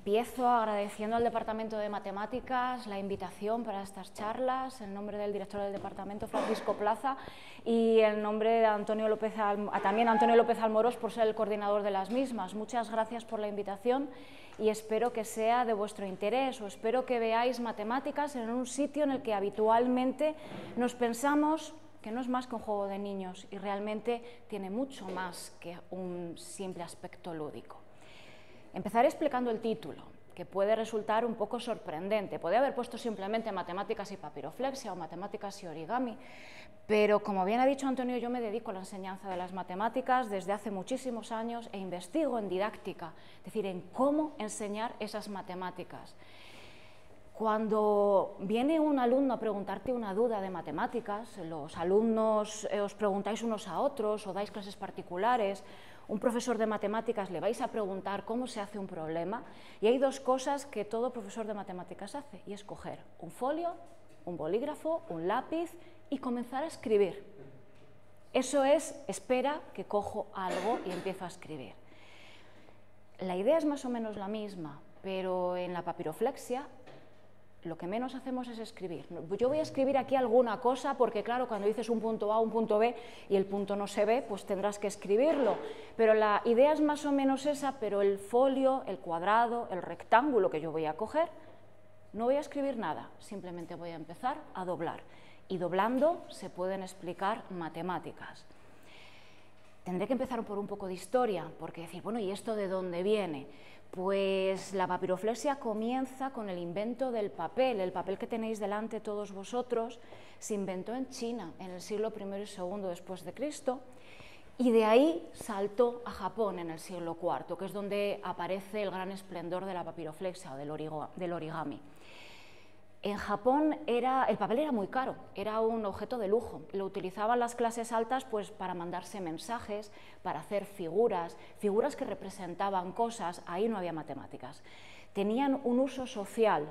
Empiezo agradeciendo al Departamento de Matemáticas la invitación para estas charlas, en nombre del director del departamento, Francisco Plaza, y en nombre de también Antonio López Almorós por ser el coordinador de las mismas. Muchas gracias por la invitación y espero que sea de vuestro interés, o espero que veáis matemáticas en un sitio en el que habitualmente nos pensamos que no es más que un juego de niños y realmente tiene mucho más que un simple aspecto lúdico. Empezaré explicando el título, que puede resultar un poco sorprendente. Podría haber puesto simplemente matemáticas y papiroflexia o matemáticas y origami, pero como bien ha dicho Antonio, yo me dedico a la enseñanza de las matemáticas desde hace muchísimos años e investigo en didáctica, es decir, en cómo enseñar esas matemáticas. Cuando viene un alumno a preguntarte una duda de matemáticas, los alumnos os preguntáis unos a otros o dais clases particulares, un profesor de matemáticas le vais a preguntar cómo se hace un problema, y hay dos cosas que todo profesor de matemáticas hace, y es coger un folio, un bolígrafo, un lápiz y comenzar a escribir. Eso es, espera que cojo algo y empiezo a escribir. La idea es más o menos la misma, pero en la papiroflexia lo que menos hacemos es escribir. Yo voy a escribir aquí alguna cosa porque, claro, cuando dices un punto A, un punto B y el punto no se ve, pues tendrás que escribirlo. Pero la idea es más o menos esa, pero el folio, el cuadrado, el rectángulo que yo voy a coger, no voy a escribir nada, simplemente voy a empezar a doblar. Y doblando se pueden explicar matemáticas. Tendré que empezar por un poco de historia, porque decir, bueno, ¿y esto de dónde viene? Pues la papiroflexia comienza con el invento del papel. El papel que tenéis delante todos vosotros se inventó en China en el siglo I y II después de Cristo, y de ahí saltó a Japón en el siglo IV, que es donde aparece el gran esplendor de la papiroflexia o del origami. En Japón el papel era muy caro, era un objeto de lujo. Lo utilizaban las clases altas pues, para mandarse mensajes, para hacer figuras que representaban cosas. Ahí no había matemáticas. Tenían un uso social,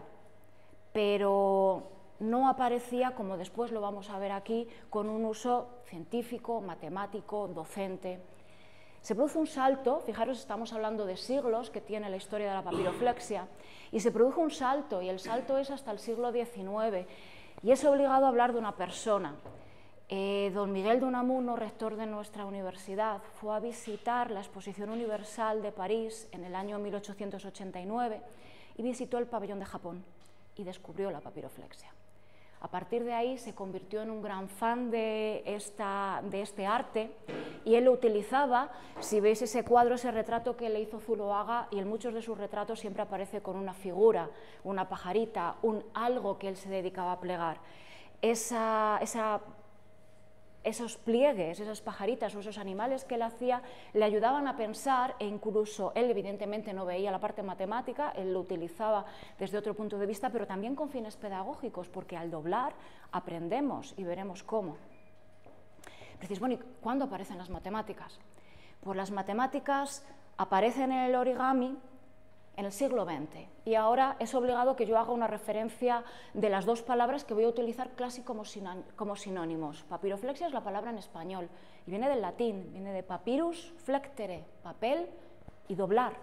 pero no aparecía, como después lo vamos a ver aquí, con un uso científico, matemático, docente. Se produce un salto, fijaros, estamos hablando de siglos que tiene la historia de la papiroflexia, y se produjo un salto, y el salto es hasta el siglo XIX, y es obligado a hablar de una persona. Don Miguel de Unamuno, rector de nuestra universidad, fue a visitar la Exposición Universal de París en el año 1889 y visitó el pabellón de Japón y descubrió la papiroflexia. A partir de ahí se convirtió en un gran fan de este arte, y él lo utilizaba. Si veis ese cuadro, ese retrato que le hizo Zuloaga, y en muchos de sus retratos siempre aparece con una figura, una pajarita, algo que él se dedicaba a plegar. Esos pliegues, esas pajaritas o esos animales que él hacía le ayudaban a pensar, e incluso él evidentemente no veía la parte matemática, él lo utilizaba desde otro punto de vista, pero también con fines pedagógicos, porque al doblar aprendemos y veremos cómo. Decís, bueno, ¿y cuándo aparecen las matemáticas? Pues las matemáticas aparecen en el origami en el siglo XX, y ahora es obligado que yo haga una referencia de las dos palabras que voy a utilizar casi como sinónimos. Papiroflexia es la palabra en español y viene del latín, viene de papyrus flectere, papel, y doblar.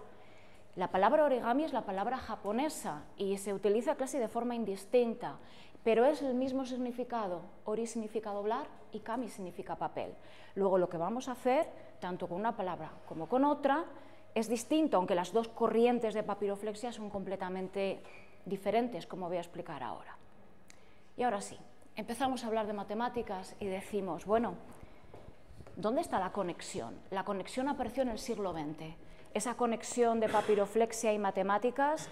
La palabra origami es la palabra japonesa y se utiliza casi de forma indistinta, pero es el mismo significado. Ori significa doblar y kami significa papel. Luego lo que vamos a hacer, tanto con una palabra como con otra, es distinto, aunque las dos corrientes de papiroflexia son completamente diferentes, como voy a explicar ahora. Y ahora sí, empezamos a hablar de matemáticas y decimos, bueno, ¿dónde está la conexión? La conexión apareció en el siglo XX. Esa conexión de papiroflexia y matemáticas,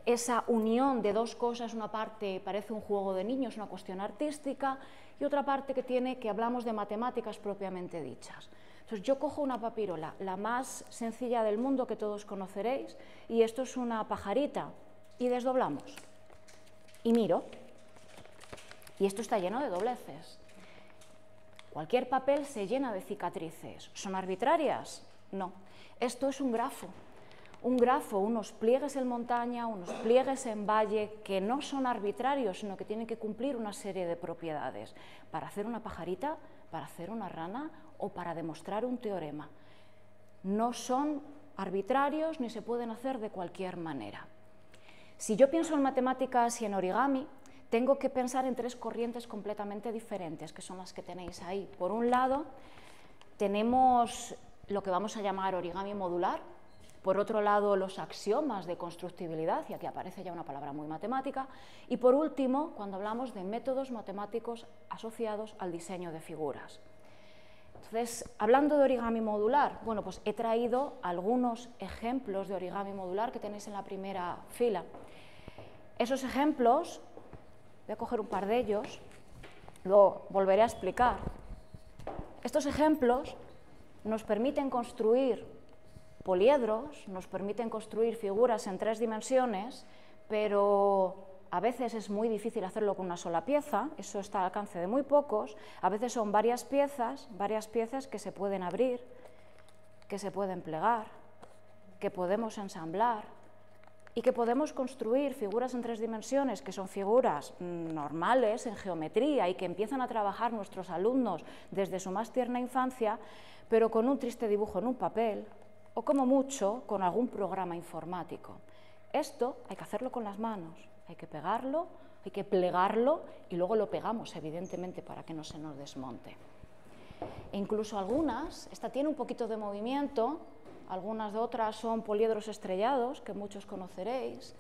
esa unión de dos cosas, una parte parece un juego de niños, una cuestión artística, y otra parte que hablamos de matemáticas propiamente dichas. Entonces yo cojo una papirola, la más sencilla del mundo que todos conoceréis, y esto es una pajarita, y desdoblamos, y miro, y esto está lleno de dobleces. Cualquier papel se llena de cicatrices. ¿Son arbitrarias? No. Esto es un grafo, unos pliegues en montaña, unos pliegues en valle, que no son arbitrarios, sino que tienen que cumplir una serie de propiedades para hacer una pajarita, para hacer una rana o para demostrar un teorema. No son arbitrarios ni se pueden hacer de cualquier manera. Si yo pienso en matemáticas y en origami, tengo que pensar en tres corrientes completamente diferentes, que son las que tenéis ahí. Por un lado, tenemos lo que vamos a llamar origami modular. Por otro lado, los axiomas de constructibilidad, y aquí aparece ya una palabra muy matemática. Y por último, cuando hablamos de métodos matemáticos asociados al diseño de figuras. Entonces, hablando de origami modular, bueno, pues he traído algunos ejemplos de origami modular que tenéis en la primera fila. Esos ejemplos, voy a coger un par de ellos, luego volveré a explicar. Estos ejemplos nos permiten construir poliedros, nos permiten construir figuras en 3 dimensiones, pero a veces es muy difícil hacerlo con una sola pieza, eso está al alcance de muy pocos, a veces son varias piezas que se pueden abrir, que se pueden plegar, que podemos ensamblar y que podemos construir figuras en 3 dimensiones, que son figuras normales en geometría y que empiezan a trabajar nuestros alumnos desde su más tierna infancia, pero con un triste dibujo en un papel o como mucho con algún programa informático. Esto hay que hacerlo con las manos. Hay que pegarlo, hay que plegarlo y luego lo pegamos, evidentemente, para que no se nos desmonte. E incluso algunas, esta tiene un poquito de movimiento, algunas de otras son poliedros estrellados, que muchos conoceréis.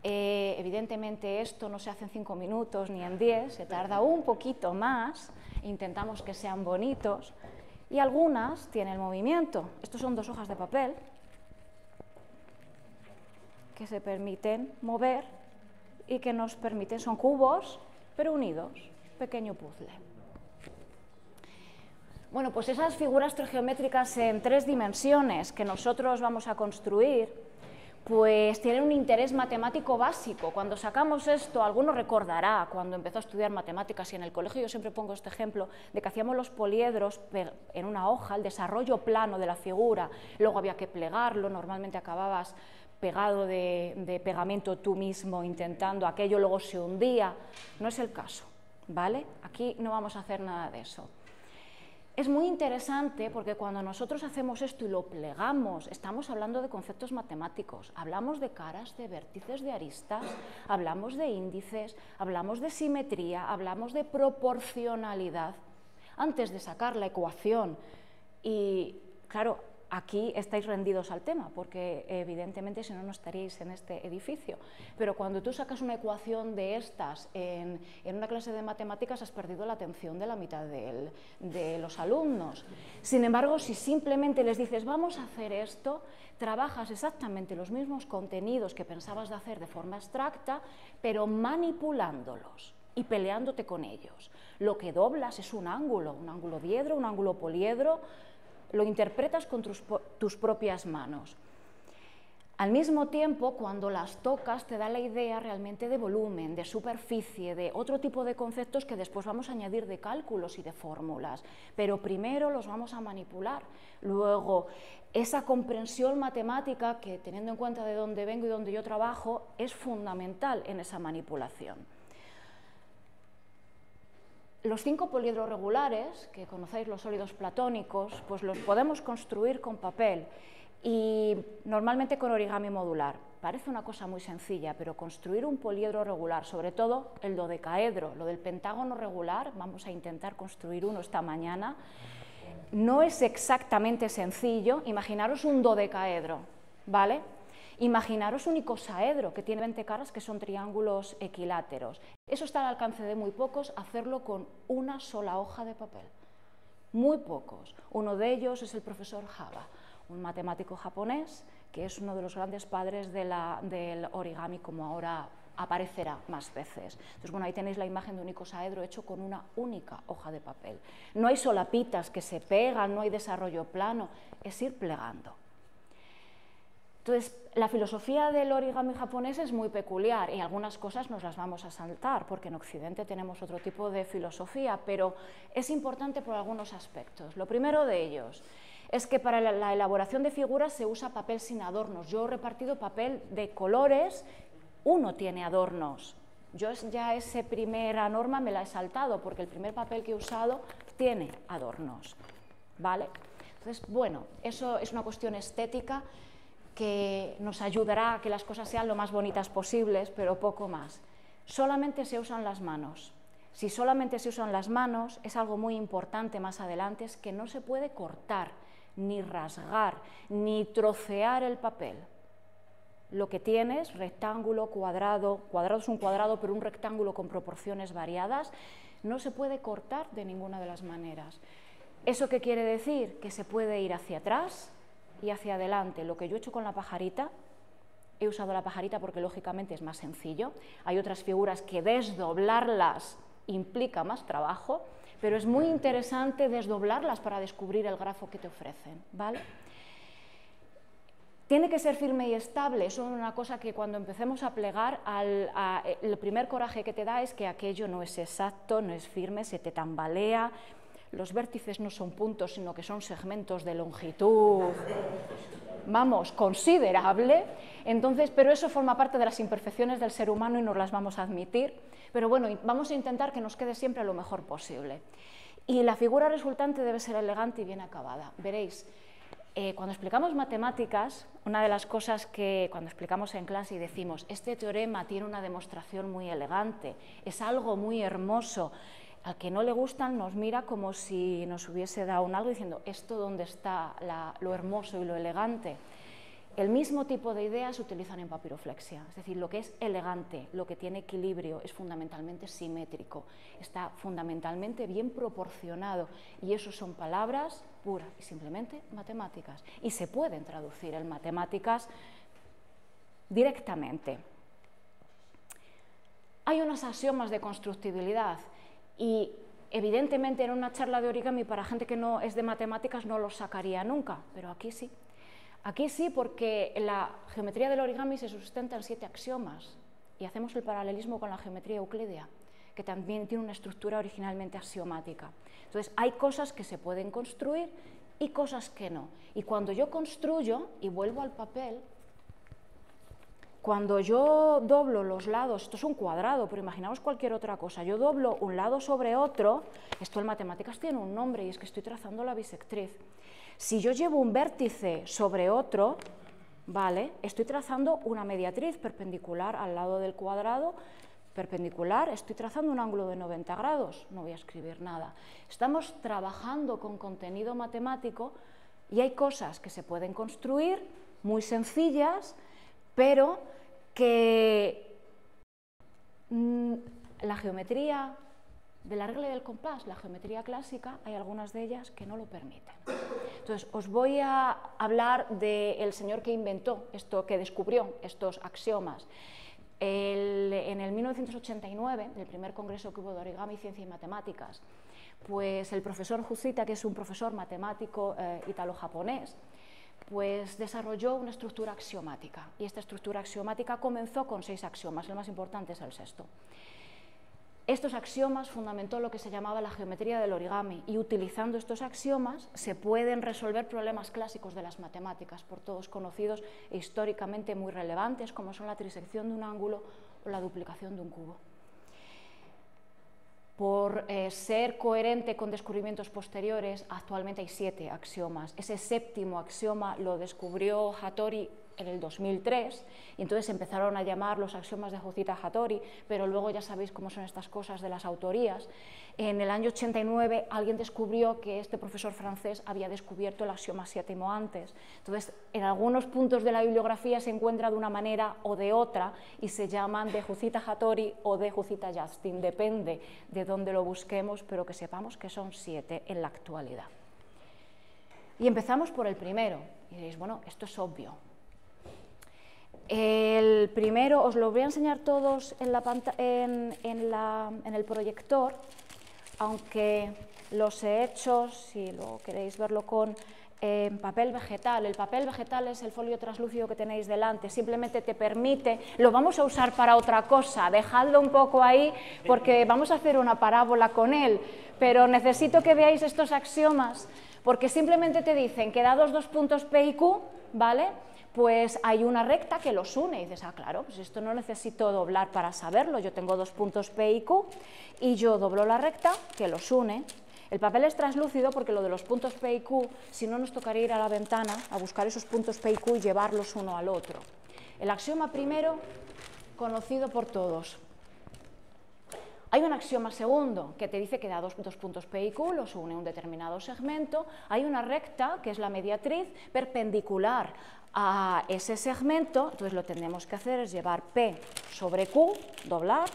Evidentemente esto no se hace en 5 minutos ni en 10, se tarda un poquito más, intentamos que sean bonitos. Y algunas tienen movimiento. Estos son 2 hojas de papel que se permiten mover y que nos permiten, son cubos, pero unidos, pequeño puzzle. Bueno, pues esas figuras trigeométricas en 3 dimensiones que nosotros vamos a construir, pues tienen un interés matemático básico. Cuando sacamos esto, alguno recordará cuando empezó a estudiar matemáticas, y en el colegio yo siempre pongo este ejemplo de que hacíamos los poliedros en una hoja, el desarrollo plano de la figura, luego había que plegarlo, normalmente acababas pegado de pegamento tú mismo, intentando aquello, luego se hundía. No es el caso, ¿vale? Aquí no vamos a hacer nada de eso. Es muy interesante porque cuando nosotros hacemos esto y lo plegamos, estamos hablando de conceptos matemáticos, hablamos de caras, de vértices, de aristas, hablamos de índices, hablamos de simetría, hablamos de proporcionalidad, antes de sacar la ecuación. Y claro, aquí estáis rendidos al tema, porque evidentemente si no, no estaríais en este edificio. Pero cuando tú sacas una ecuación de estas en una clase de matemáticas, has perdido la atención de la mitad de los alumnos. Sin embargo, si simplemente les dices, vamos a hacer esto, trabajas exactamente los mismos contenidos que pensabas de hacer de forma abstracta, pero manipulándolos y peleándote con ellos. Lo que doblas es un ángulo diedro, un ángulo poliedro, lo interpretas con tus propias manos. Al mismo tiempo, cuando las tocas, te da la idea realmente de volumen, de superficie, de otro tipo de conceptos que después vamos a añadir de cálculos y de fórmulas, pero primero los vamos a manipular. Luego, esa comprensión matemática, que teniendo en cuenta de dónde vengo y dónde yo trabajo, es fundamental en esa manipulación. Los 5 poliedros regulares, que conocéis los sólidos platónicos, pues los podemos construir con papel y normalmente con origami modular. Parece una cosa muy sencilla, pero construir un poliedro regular, sobre todo el dodecaedro, lo del pentágono regular, vamos a intentar construir uno esta mañana, no es exactamente sencillo. Imaginaros un dodecaedro, ¿vale? Imaginaros un icosaedro que tiene 20 caras, que son triángulos equiláteros. Eso está al alcance de muy pocos, hacerlo con una sola hoja de papel. Muy pocos. Uno de ellos es el profesor Haba, un matemático japonés que es uno de los grandes padres del origami, como ahora aparecerá más veces. Entonces, bueno, ahí tenéis la imagen de un icosaedro hecho con una única hoja de papel. No hay solapitas que se pegan, no hay desarrollo plano, es ir plegando. Entonces, la filosofía del origami japonés es muy peculiar y algunas cosas nos las vamos a saltar porque en Occidente tenemos otro tipo de filosofía, pero es importante por algunos aspectos. Lo primero de ellos es que para la elaboración de figuras se usa papel sin adornos. Yo he repartido papel de colores, uno tiene adornos. Yo ya esa primera norma me la he saltado porque el primer papel que he usado tiene adornos, ¿vale? Entonces, bueno, eso es una cuestión estética que nos ayudará a que las cosas sean lo más bonitas posibles, pero poco más. Solamente se usan las manos. Si solamente se usan las manos, es algo muy importante más adelante, es que no se puede cortar, ni rasgar, ni trocear el papel. Lo que tienes, rectángulo, cuadrado es un cuadrado, pero un rectángulo con proporciones variadas, no se puede cortar de ninguna de las maneras. ¿Eso qué quiere decir? Que se puede ir hacia atrás y hacia adelante. Lo que yo he hecho con la pajarita, he usado la pajarita porque lógicamente es más sencillo. Hay otras figuras que desdoblarlas implica más trabajo, pero es muy interesante desdoblarlas para descubrir el grafo que te ofrecen, ¿vale? Tiene que ser firme y estable, eso es una cosa que cuando empecemos a plegar, el primer coraje que te da es que aquello no es exacto, no es firme, se te tambalea, los vértices no son puntos, sino que son segmentos de longitud, vamos, considerable, entonces, pero eso forma parte de las imperfecciones del ser humano y nos las vamos a admitir, pero bueno, vamos a intentar que nos quede siempre lo mejor posible. Y la figura resultante debe ser elegante y bien acabada, veréis. Cuando explicamos matemáticas, una de las cosas que cuando explicamos en clase y decimos, este teorema tiene una demostración muy elegante, es algo muy hermoso, al que no le gustan nos mira como si nos hubiese dado un algo diciendo, ¿esto dónde está lo hermoso y lo elegante? El mismo tipo de ideas se utilizan en papiroflexia, es decir, lo que es elegante, lo que tiene equilibrio, es fundamentalmente simétrico, está fundamentalmente bien proporcionado y eso son palabras puras y simplemente matemáticas y se pueden traducir en matemáticas directamente. Hay unos axiomas de constructibilidad y evidentemente en una charla de origami para gente que no es de matemáticas no los sacaría nunca, pero aquí sí. Aquí sí, porque la geometría del origami se sustenta en 7 axiomas y hacemos el paralelismo con la geometría euclídea, que también tiene una estructura originalmente axiomática. Entonces, hay cosas que se pueden construir y cosas que no. Y cuando yo construyo, y vuelvo al papel, cuando yo doblo los lados, esto es un cuadrado, pero imaginaos cualquier otra cosa, yo doblo un lado sobre otro, esto en matemáticas tiene un nombre y es que estoy trazando la bisectriz. Si yo llevo un vértice sobre otro, ¿vale? Estoy trazando una mediatriz perpendicular al lado del cuadrado, perpendicular, estoy trazando un ángulo de 90 grados, no voy a escribir nada. Estamos trabajando con contenido matemático y hay cosas que se pueden construir, muy sencillas, pero que la geometría de la regla y del compás, la geometría clásica, hay algunas de ellas que no lo permiten. Entonces, os voy a hablar del señor que inventó esto, que descubrió estos axiomas. En el 1989, el primer congreso que hubo de origami, ciencia y matemáticas, pues el profesor Husita, que es un profesor matemático italo-japonés, pues desarrolló una estructura axiomática, y esta estructura axiomática comenzó con 6 axiomas, el más importante es el sexto. Estos axiomas fundamentó lo que se llamaba la geometría del origami y utilizando estos axiomas se pueden resolver problemas clásicos de las matemáticas, por todos conocidos e históricamente muy relevantes, como son la trisección de un ángulo o la duplicación de un cubo. Por ser coherente con descubrimientos posteriores, actualmente hay 7 axiomas. Ese séptimo axioma lo descubrió Hattori en el 2003, y entonces empezaron a llamar los axiomas de Husita-Hattori, pero luego ya sabéis cómo son estas cosas de las autorías. En el año 89 alguien descubrió que este profesor francés había descubierto el axioma séptimo antes. Entonces, en algunos puntos de la bibliografía se encuentra de una manera o de otra y se llaman de Husita-Hattori o de Husita-Justin, depende de dónde lo busquemos, pero que sepamos que son 7 en la actualidad. Y empezamos por el primero, y diréis, bueno, esto es obvio. El primero, os lo voy a enseñar todos en el proyector, aunque los he hecho, si lo queréis verlo con papel vegetal. El papel vegetal es el folio translúcido que tenéis delante, simplemente te permite, lo vamos a usar para otra cosa, dejadlo un poco ahí porque vamos a hacer una parábola con él, pero necesito que veáis estos axiomas, porque simplemente te dicen que dados 2 puntos P y Q, ¿vale?, pues hay una recta que los une, y dices, ah, claro, pues esto no necesito doblar para saberlo, yo tengo 2 puntos P y Q, y yo doblo la recta que los une. El papel es translúcido porque lo de los puntos P y Q, si no nos tocaría ir a la ventana a buscar esos puntos P y Q y llevarlos uno al otro. El axioma primero, conocido por todos. Hay un axioma segundo que te dice que da dos puntos P y Q, los une un determinado segmento. Hay una recta, que es la mediatriz, perpendicular a ese segmento. Entonces lo que tenemos que hacer es llevar P sobre Q, doblar,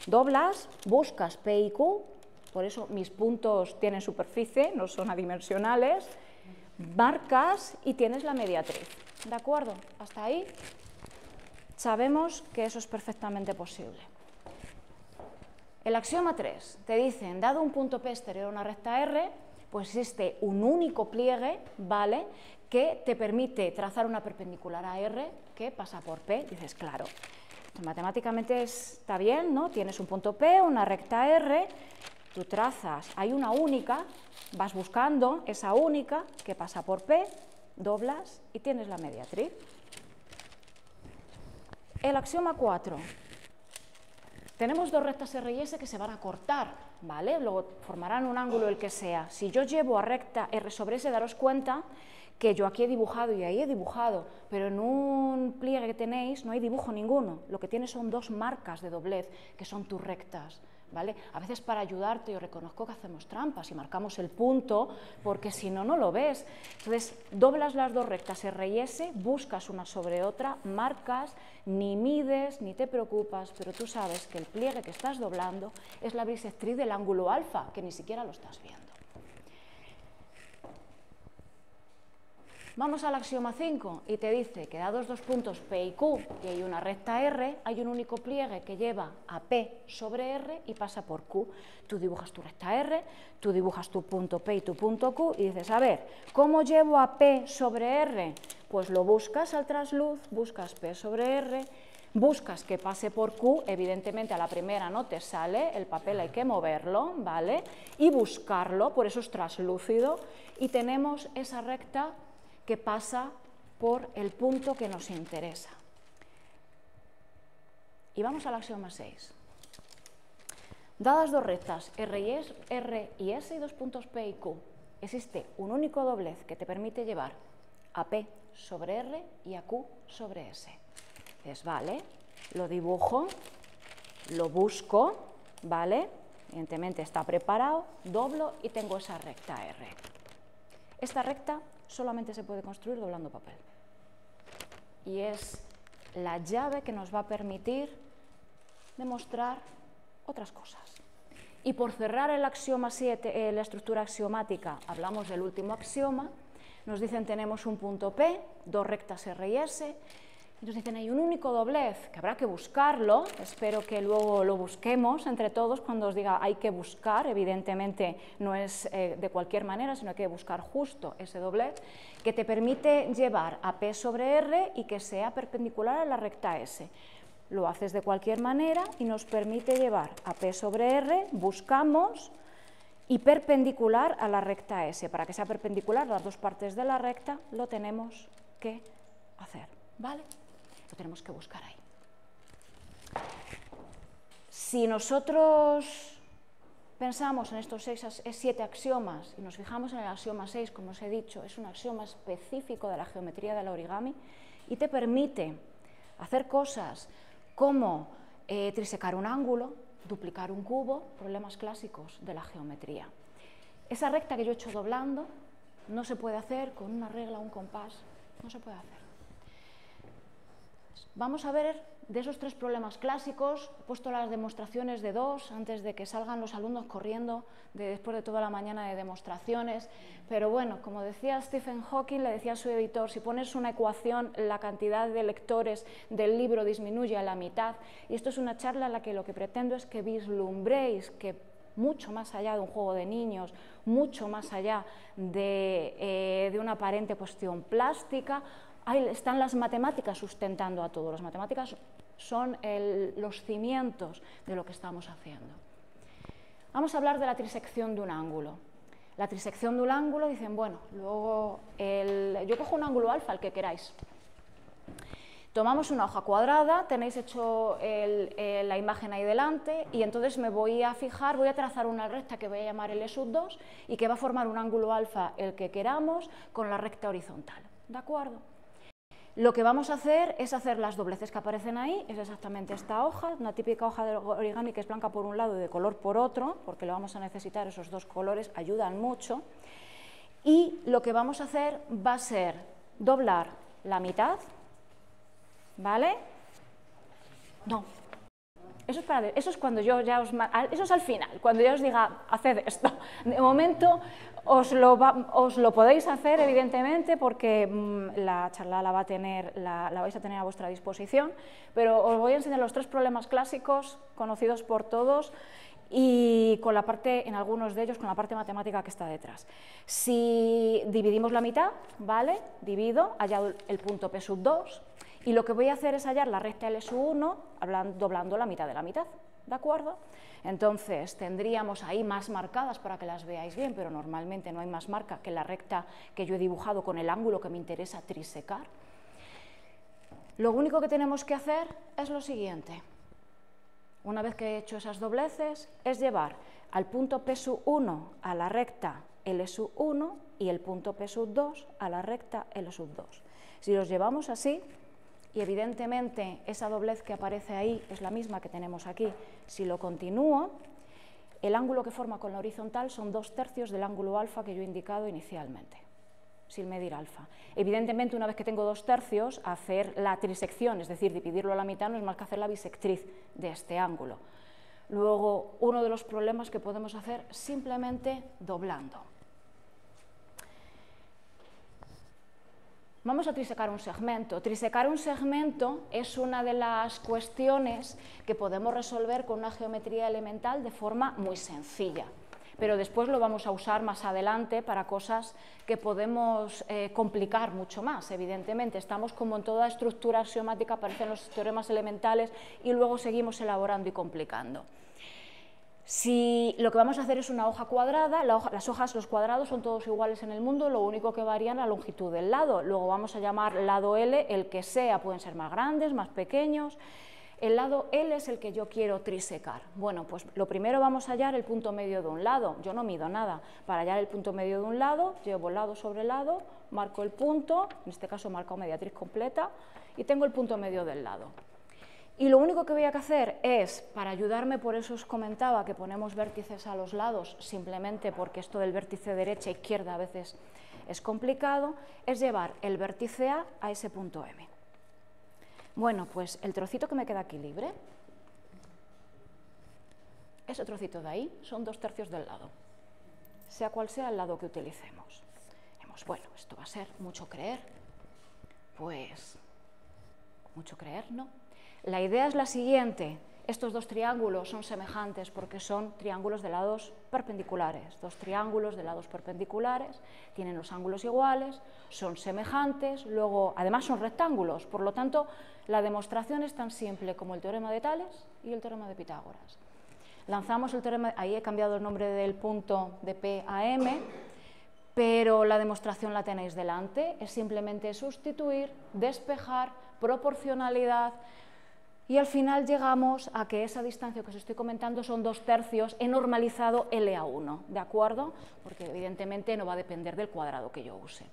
doblas, buscas P y Q, por eso mis puntos tienen superficie, no son adimensionales, marcas y tienes la mediatriz. ¿De acuerdo? Hasta ahí sabemos que eso es perfectamente posible. El axioma 3 te dicen, dado un punto P exterior a una recta R, pues existe un único pliegue, ¿vale?, que te permite trazar una perpendicular a R que pasa por P. Dices, claro, matemáticamente está bien, ¿no? Tienes un punto P, una recta R, tú trazas, hay una única, vas buscando esa única que pasa por P, doblas y tienes la mediatriz. El axioma 4. Tenemos dos rectas R y S que se van a cortar, ¿vale? Luego formarán un ángulo el que sea. Si yo llevo a recta R sobre S, daros cuenta que yo aquí he dibujado y ahí he dibujado, pero en un pliegue que tenéis no hay dibujo ninguno. Lo que tienes son dos marcas de doblez, que son tus rectas, ¿vale? A veces para ayudarte yo reconozco que hacemos trampas y marcamos el punto, porque si no, no lo ves. Entonces, doblas las dos rectas R y S, buscas una sobre otra, marcas, ni mides, ni te preocupas, pero tú sabes que el pliegue que estás doblando es la bisectriz del ángulo alfa, que ni siquiera lo estás viendo. Vamos al axioma 5 y te dice que dados dos puntos P y Q y hay una recta R, hay un único pliegue que lleva a P sobre R y pasa por Q. Tú dibujas tu recta R, tú dibujas tu punto P y tu punto Q y dices, a ver, ¿cómo llevo a P sobre R? Pues lo buscas al trasluz, buscas P sobre R, buscas que pase por Q, evidentemente a la primera no te sale, el papel hay que moverlo, ¿vale? Y buscarlo, por eso es traslúcido, y tenemos esa recta que pasa por el punto que nos interesa. Y vamos al axioma 6. Dadas dos rectas R y S y dos puntos P y Q, existe un único doblez que te permite llevar a P sobre R y a Q sobre S. Dices, vale, lo dibujo, lo busco, ¿vale? Evidentemente está preparado, doblo y tengo esa recta R. Esta recta solamente se puede construir doblando papel. Y es la llave que nos va a permitir demostrar otras cosas. Y por cerrar el axioma 7, la estructura axiomática, hablamos del último axioma, nos dicen tenemos un punto P, dos rectas R y S, y nos dicen hay un único doblez, que habrá que buscarlo, espero que luego lo busquemos entre todos cuando os diga hay que buscar, evidentemente no es de cualquier manera, sino hay que buscar justo ese doblez, que te permite llevar a P sobre R y que sea perpendicular a la recta S. Lo haces de cualquier manera y nos permite llevar a P sobre R, buscamos, y perpendicular a la recta S. Para que sea perpendicular las dos partes de la recta lo tenemos que hacer, ¿vale? Lo tenemos que buscar ahí. Si nosotros pensamos en estos 7 axiomas y nos fijamos en el axioma 6, como os he dicho, es un axioma específico de la geometría del origami y te permite hacer cosas como trisecar un ángulo, duplicar un cubo, problemas clásicos de la geometría. Esa recta que yo he hecho doblando no se puede hacer con una regla o un compás, no se puede hacer. Vamos a ver de esos 3 problemas clásicos, he puesto las demostraciones de 2 antes de que salgan los alumnos corriendo después de toda la mañana de demostraciones, pero bueno, como decía Stephen Hawking, le decía a su editor, si pones una ecuación, la cantidad de lectores del libro disminuye a la mitad, y esto es una charla en la que lo que pretendo es que vislumbréis que mucho más allá de un juego de niños, mucho más allá de una aparente cuestión plástica, ahí están las matemáticas sustentando a todo. Las matemáticas son los cimientos de lo que estamos haciendo. Vamos a hablar de la trisección de un ángulo. La trisección de un ángulo, dicen, bueno, luego yo cojo un ángulo alfa, el que queráis. Tomamos una hoja cuadrada, tenéis hecho la imagen ahí delante, y entonces me voy a fijar, voy a trazar una recta que voy a llamar L sub 2 y que va a formar un ángulo alfa, el que queramos, con la recta horizontal, ¿de acuerdo? Lo que vamos a hacer es hacer las dobleces que aparecen ahí, es exactamente esta hoja, una típica hoja de origami que es blanca por un lado y de color por otro, porque le vamos a necesitar esos dos colores, ayudan mucho, y lo que vamos a hacer va a ser doblar la mitad, ¿vale? No, eso es cuando yo ya eso es al final, cuando yo os diga, haced esto. De momento os lo podéis hacer, evidentemente, porque la charla la vais a tener a vuestra disposición, pero os voy a enseñar los 3 problemas clásicos, conocidos por todos, y con la parte, en algunos de ellos, con la parte matemática que está detrás. Si dividimos la mitad, ¿vale? Divido, hallo el punto P sub 2, y lo que voy a hacer es hallar la recta L sub 1 doblando la mitad de la mitad, ¿de acuerdo? Entonces tendríamos ahí más marcadas para que las veáis bien, pero normalmente no hay más marca que la recta que yo he dibujado con el ángulo que me interesa trisecar. Lo único que tenemos que hacer es lo siguiente. Una vez que he hecho esas dobleces, es llevar al punto P sub 1 a la recta L sub 1 y el punto P sub 2 a la recta L sub 2. Si los llevamos así, y evidentemente esa doblez que aparece ahí es la misma que tenemos aquí, si lo continúo, el ángulo que forma con la horizontal son 2/3 del ángulo alfa que yo he indicado inicialmente, sin medir alfa. Evidentemente, una vez que tengo 2/3, hacer la trisección, es decir, dividirlo a la mitad, no es más que hacer la bisectriz de este ángulo. Luego, uno de los problemas que podemos hacer simplemente doblando. Vamos a trisecar un segmento. Trisecar un segmento es una de las cuestiones que podemos resolver con una geometría elemental de forma muy sencilla, pero después lo vamos a usar más adelante para cosas que podemos complicar mucho más, evidentemente. Estamos como en toda estructura axiomática, aparecen los teoremas elementales y luego seguimos elaborando y complicando. Si lo que vamos a hacer es una hoja cuadrada, las hojas, los cuadrados son todos iguales en el mundo, lo único que varía es la longitud del lado. Luego vamos a llamar lado L el que sea, pueden ser más grandes, más pequeños. El lado L es el que yo quiero trisecar. Bueno, pues lo primero vamos a hallar el punto medio de un lado. Yo no mido nada. Para hallar el punto medio de un lado, llevo lado sobre lado, marco el punto, en este caso he marcado mediatriz completa, y tengo el punto medio del lado. Y lo único que voy a hacer es, para ayudarme, por eso os comentaba que ponemos vértices a los lados, simplemente porque esto del vértice derecha e izquierda a veces es complicado, es llevar el vértice A ese punto M. Bueno, pues el trocito que me queda aquí libre, ese trocito de ahí, son 2/3 del lado, sea cual sea el lado que utilicemos. Bueno, esto va a ser mucho creer, pues mucho creer, ¿no? La idea es la siguiente, estos dos triángulos son semejantes porque son triángulos de lados perpendiculares, dos triángulos de lados perpendiculares, tienen los ángulos iguales, son semejantes, luego además son rectángulos, por lo tanto la demostración es tan simple como el teorema de Tales y el teorema de Pitágoras. Lanzamos el teorema, ahí he cambiado el nombre del punto de P a M, pero la demostración la tenéis delante, es simplemente sustituir, despejar, proporcionalidad, y al final llegamos a que esa distancia que os estoy comentando son 2/3, he normalizado L a 1, ¿de acuerdo? Porque evidentemente no va a depender del cuadrado que yo use.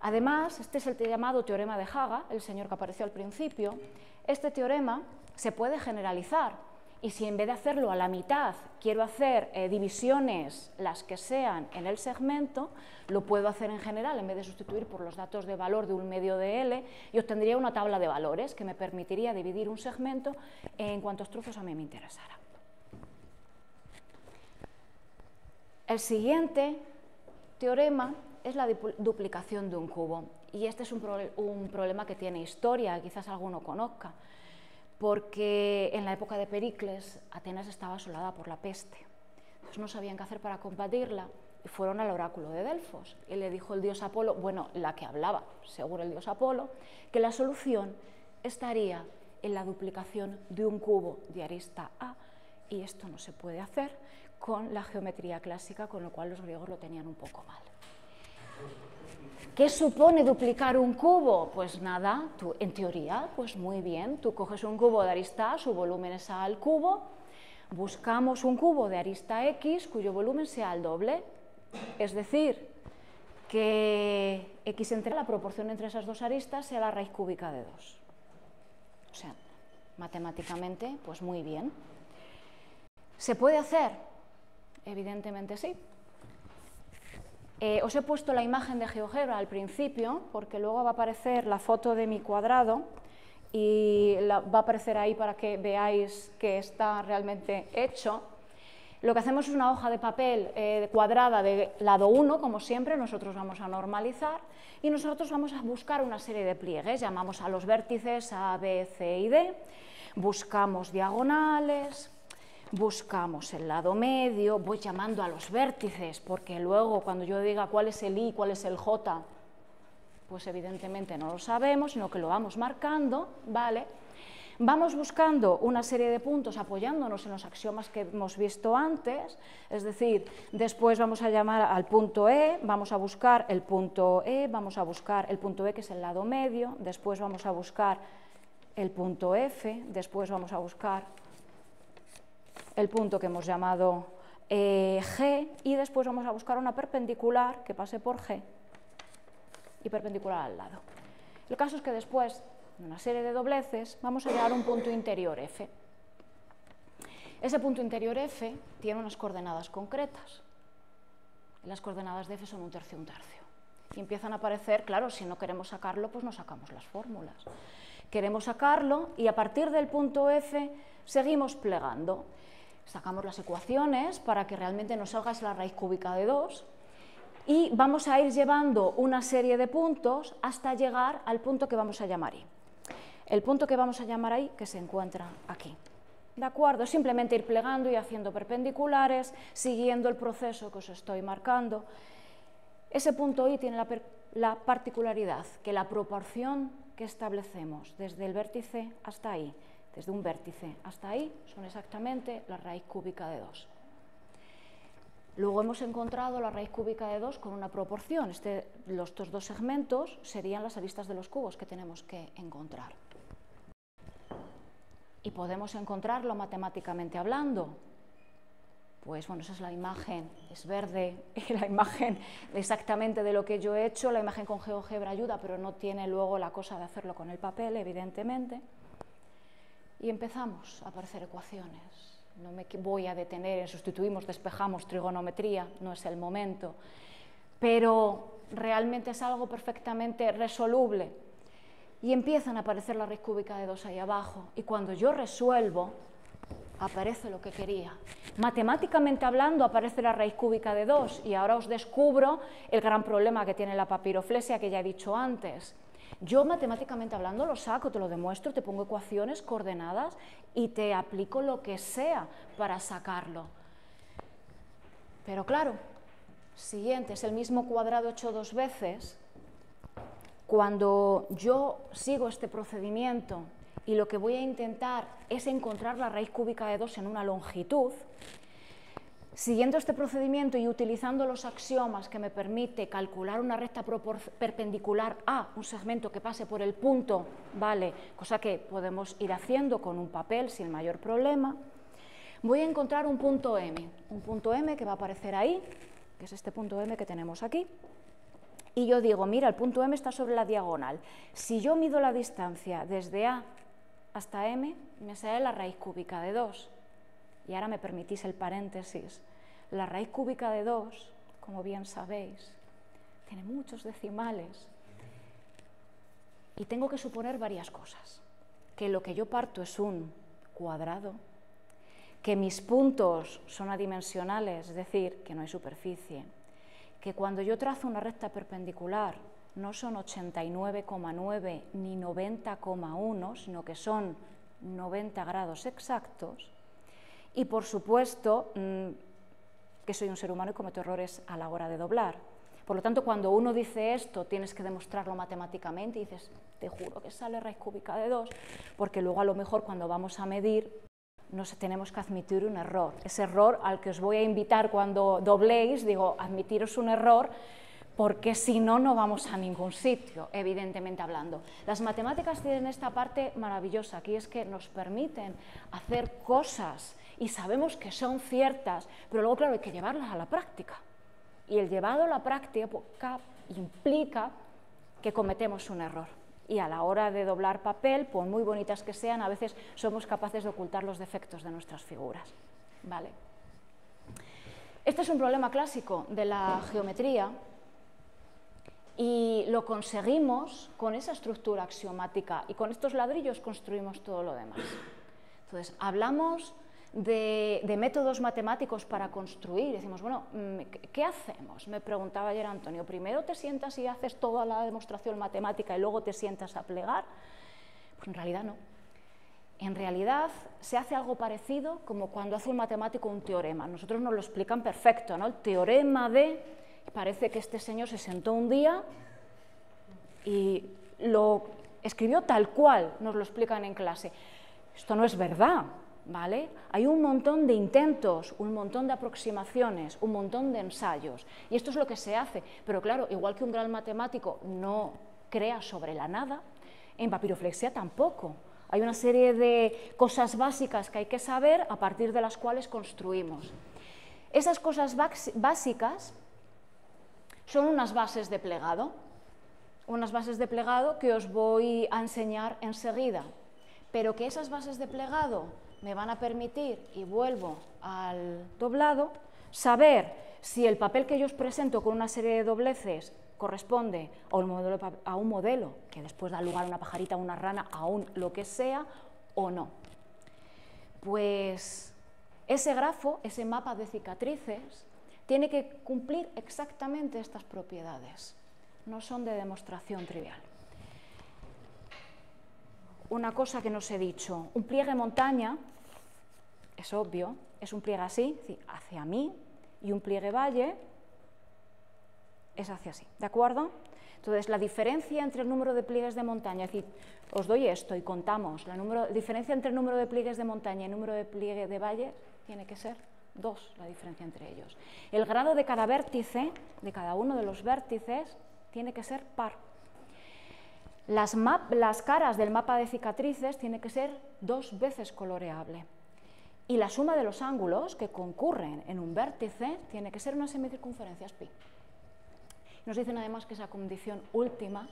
Además, este es el llamado teorema de Haga, el señor que apareció al principio. Este teorema se puede generalizar, y si en vez de hacerlo a la mitad quiero hacer divisiones, las que sean, en el segmento, lo puedo hacer en general, en vez de sustituir por los datos de valor de un medio de L, y obtendría una tabla de valores que me permitiría dividir un segmento en cuantos trozos a mí me interesara. El siguiente teorema es la duplicación de un cubo, y este es un problema que tiene historia, quizás alguno conozca, porque en la época de Pericles Atenas estaba asolada por la peste, entonces no sabían qué hacer para combatirla y fueron al oráculo de Delfos y le dijo el dios Apolo, bueno, la que hablaba, según el dios Apolo, que la solución estaría en la duplicación de un cubo de arista A, y esto no se puede hacer con la geometría clásica, con lo cual los griegos lo tenían un poco mal. ¿Qué supone duplicar un cubo? Pues nada, tú, en teoría, pues muy bien, tú coges un cubo de arista A, su volumen es A al cubo, buscamos un cubo de arista X cuyo volumen sea el doble, es decir, que X entre la proporción entre esas dos aristas sea la raíz cúbica de 2. O sea, matemáticamente, pues muy bien. ¿Se puede hacer? Evidentemente sí. Os he puesto la imagen de GeoGebra al principio, porque luego va a aparecer la foto de mi cuadrado y va a aparecer ahí para que veáis que está realmente hecho. Lo que hacemos es una hoja de papel cuadrada de lado 1, como siempre, nosotros vamos a normalizar y nosotros vamos a buscar una serie de pliegues, llamamos a los vértices A, B, C y D, buscamos diagonales, buscamos el lado medio, voy llamando a los vértices, porque luego cuando yo diga cuál es el I, cuál es el J, pues evidentemente no lo sabemos, sino que lo vamos marcando, ¿vale? Vamos buscando una serie de puntos apoyándonos en los axiomas que hemos visto antes, es decir, después vamos a llamar al punto E, vamos a buscar el punto E, vamos a buscar el punto E que es el lado medio, después vamos a buscar el punto F, después vamos a buscar el punto que hemos llamado G y después vamos a buscar una perpendicular que pase por G y perpendicular al lado. El caso es que después de una serie de dobleces vamos a llegar a un punto interior F. Ese punto interior F tiene unas coordenadas concretas. Las coordenadas de F son 1/3 y 1/3. Y empiezan a aparecer, claro, si no queremos sacarlo, pues no sacamos las fórmulas. Queremos sacarlo y a partir del punto F seguimos plegando. Sacamos las ecuaciones para que realmente nos salga la raíz cúbica de 2 y vamos a ir llevando una serie de puntos hasta llegar al punto que vamos a llamar I. El punto que vamos a llamar ahí que se encuentra aquí. ¿De acuerdo? Simplemente ir plegando y haciendo perpendiculares, siguiendo el proceso que os estoy marcando. Ese punto I tiene la particularidad que la proporción que establecemos desde el vértice hasta ahí, desde un vértice hasta ahí, son exactamente la raíz cúbica de 2. Luego hemos encontrado la raíz cúbica de 2 con una proporción. Estos dos segmentos serían las aristas de los cubos que tenemos que encontrar. ¿Y podemos encontrarlo matemáticamente hablando? Pues bueno, esa es la imagen, es verde, la imagen exactamente de lo que yo he hecho, la imagen con GeoGebra ayuda, pero no tiene luego la cosa de hacerlo con el papel, evidentemente. Y empezamos a aparecer ecuaciones. No me voy a detener en sustituimos, despejamos, trigonometría, no es el momento, pero realmente es algo perfectamente resoluble. Y empiezan a aparecer la raíz cúbica de 2 ahí abajo, y cuando yo resuelvo, aparece lo que quería. Matemáticamente hablando, aparece la raíz cúbica de 2, y ahora os descubro el gran problema que tiene la papiroflexia que ya he dicho antes. Yo matemáticamente hablando lo saco, te lo demuestro, te pongo ecuaciones, coordenadas y te aplico lo que sea para sacarlo. Pero claro, siguiente, es el mismo cuadrado hecho 2 veces. Cuando yo sigo este procedimiento y lo que voy a intentar es encontrar la raíz cúbica de 2 en una longitud, siguiendo este procedimiento y utilizando los axiomas que me permite calcular una recta perpendicular a un segmento que pase por el punto, ¿vale? Cosa que podemos ir haciendo con un papel sin mayor problema, voy a encontrar un punto M que va a aparecer ahí, que es este punto M que tenemos aquí, y yo digo, mira, el punto M está sobre la diagonal. Si yo mido la distancia desde A hasta M, me sale la raíz cúbica de 2. Y ahora me permitís el paréntesis. La raíz cúbica de 2, como bien sabéis, tiene muchos decimales. Y tengo que suponer varias cosas. Que lo que yo parto es un cuadrado, que mis puntos son adimensionales, es decir, que no hay superficie, que cuando yo trazo una recta perpendicular no son 89,9 ni 90,1, sino que son 90 grados exactos, y por supuesto que soy un ser humano y cometo errores a la hora de doblar. Por lo tanto, cuando uno dice esto, tienes que demostrarlo matemáticamente y dices, te juro que sale raíz cúbica de 2, porque luego a lo mejor cuando vamos a medir tenemos que admitir un error. Ese error al que os voy a invitar cuando dobléis, digo, admitiros un error porque si no, no vamos a ningún sitio, evidentemente hablando. Las matemáticas tienen esta parte maravillosa, aquí es que nos permiten hacer cosas y sabemos que son ciertas, pero luego, claro, hay que llevarlas a la práctica. Y el llevado a la práctica implica que cometemos un error. Y a la hora de doblar papel, por muy bonitas que sean, a veces somos capaces de ocultar los defectos de nuestras figuras. ¿Vale? Este es un problema clásico de la geometría y lo conseguimos con esa estructura axiomática y con estos ladrillos construimos todo lo demás. Entonces, hablamos de métodos matemáticos para construir. Decimos, bueno, ¿qué hacemos? Me preguntaba ayer Antonio, ¿primero te sientas y haces toda la demostración matemática y luego te sientas a plegar? Pues en realidad no. En realidad se hace algo parecido como cuando hace un matemático un teorema. Nosotros nos lo explican perfecto, ¿no? El teorema de... Parece que este señor se sentó un día y lo escribió tal cual nos lo explican en clase. Esto no es verdad, ¿vale? Hay un montón de intentos, un montón de aproximaciones, un montón de ensayos, y esto es lo que se hace. Pero claro, igual que un gran matemático no crea sobre la nada, en papiroflexia tampoco. Hay una serie de cosas básicas que hay que saber a partir de las cuales construimos. Esas cosas básicas son unas bases de plegado que os voy a enseñar enseguida, pero que esas bases de plegado me van a permitir, y vuelvo al doblado, saber si el papel que yo os presento con una serie de dobleces corresponde a un modelo que después da lugar a una pajarita, a una rana, a un lo que sea, o no. Pues ese grafo, ese mapa de cicatrices, tiene que cumplir exactamente estas propiedades. No son de demostración trivial. Una cosa que no os he dicho, un pliegue montaña, es obvio, es un pliegue así, hacia mí, y un pliegue valle es hacia así, ¿de acuerdo? Entonces, la diferencia entre el número de pliegues de montaña, es decir, os doy esto y contamos, la diferencia entre el número de pliegues de montaña y el número de pliegue de valle tiene que ser 2, la diferencia entre ellos. El grado de cada vértice, de cada uno de los vértices, tiene que ser par. Las caras del mapa de cicatrices tiene que ser 2 veces coloreable. Y la suma de los ángulos que concurren en un vértice tiene que ser una semicircunferencia pi. Nos dicen además que esa condición última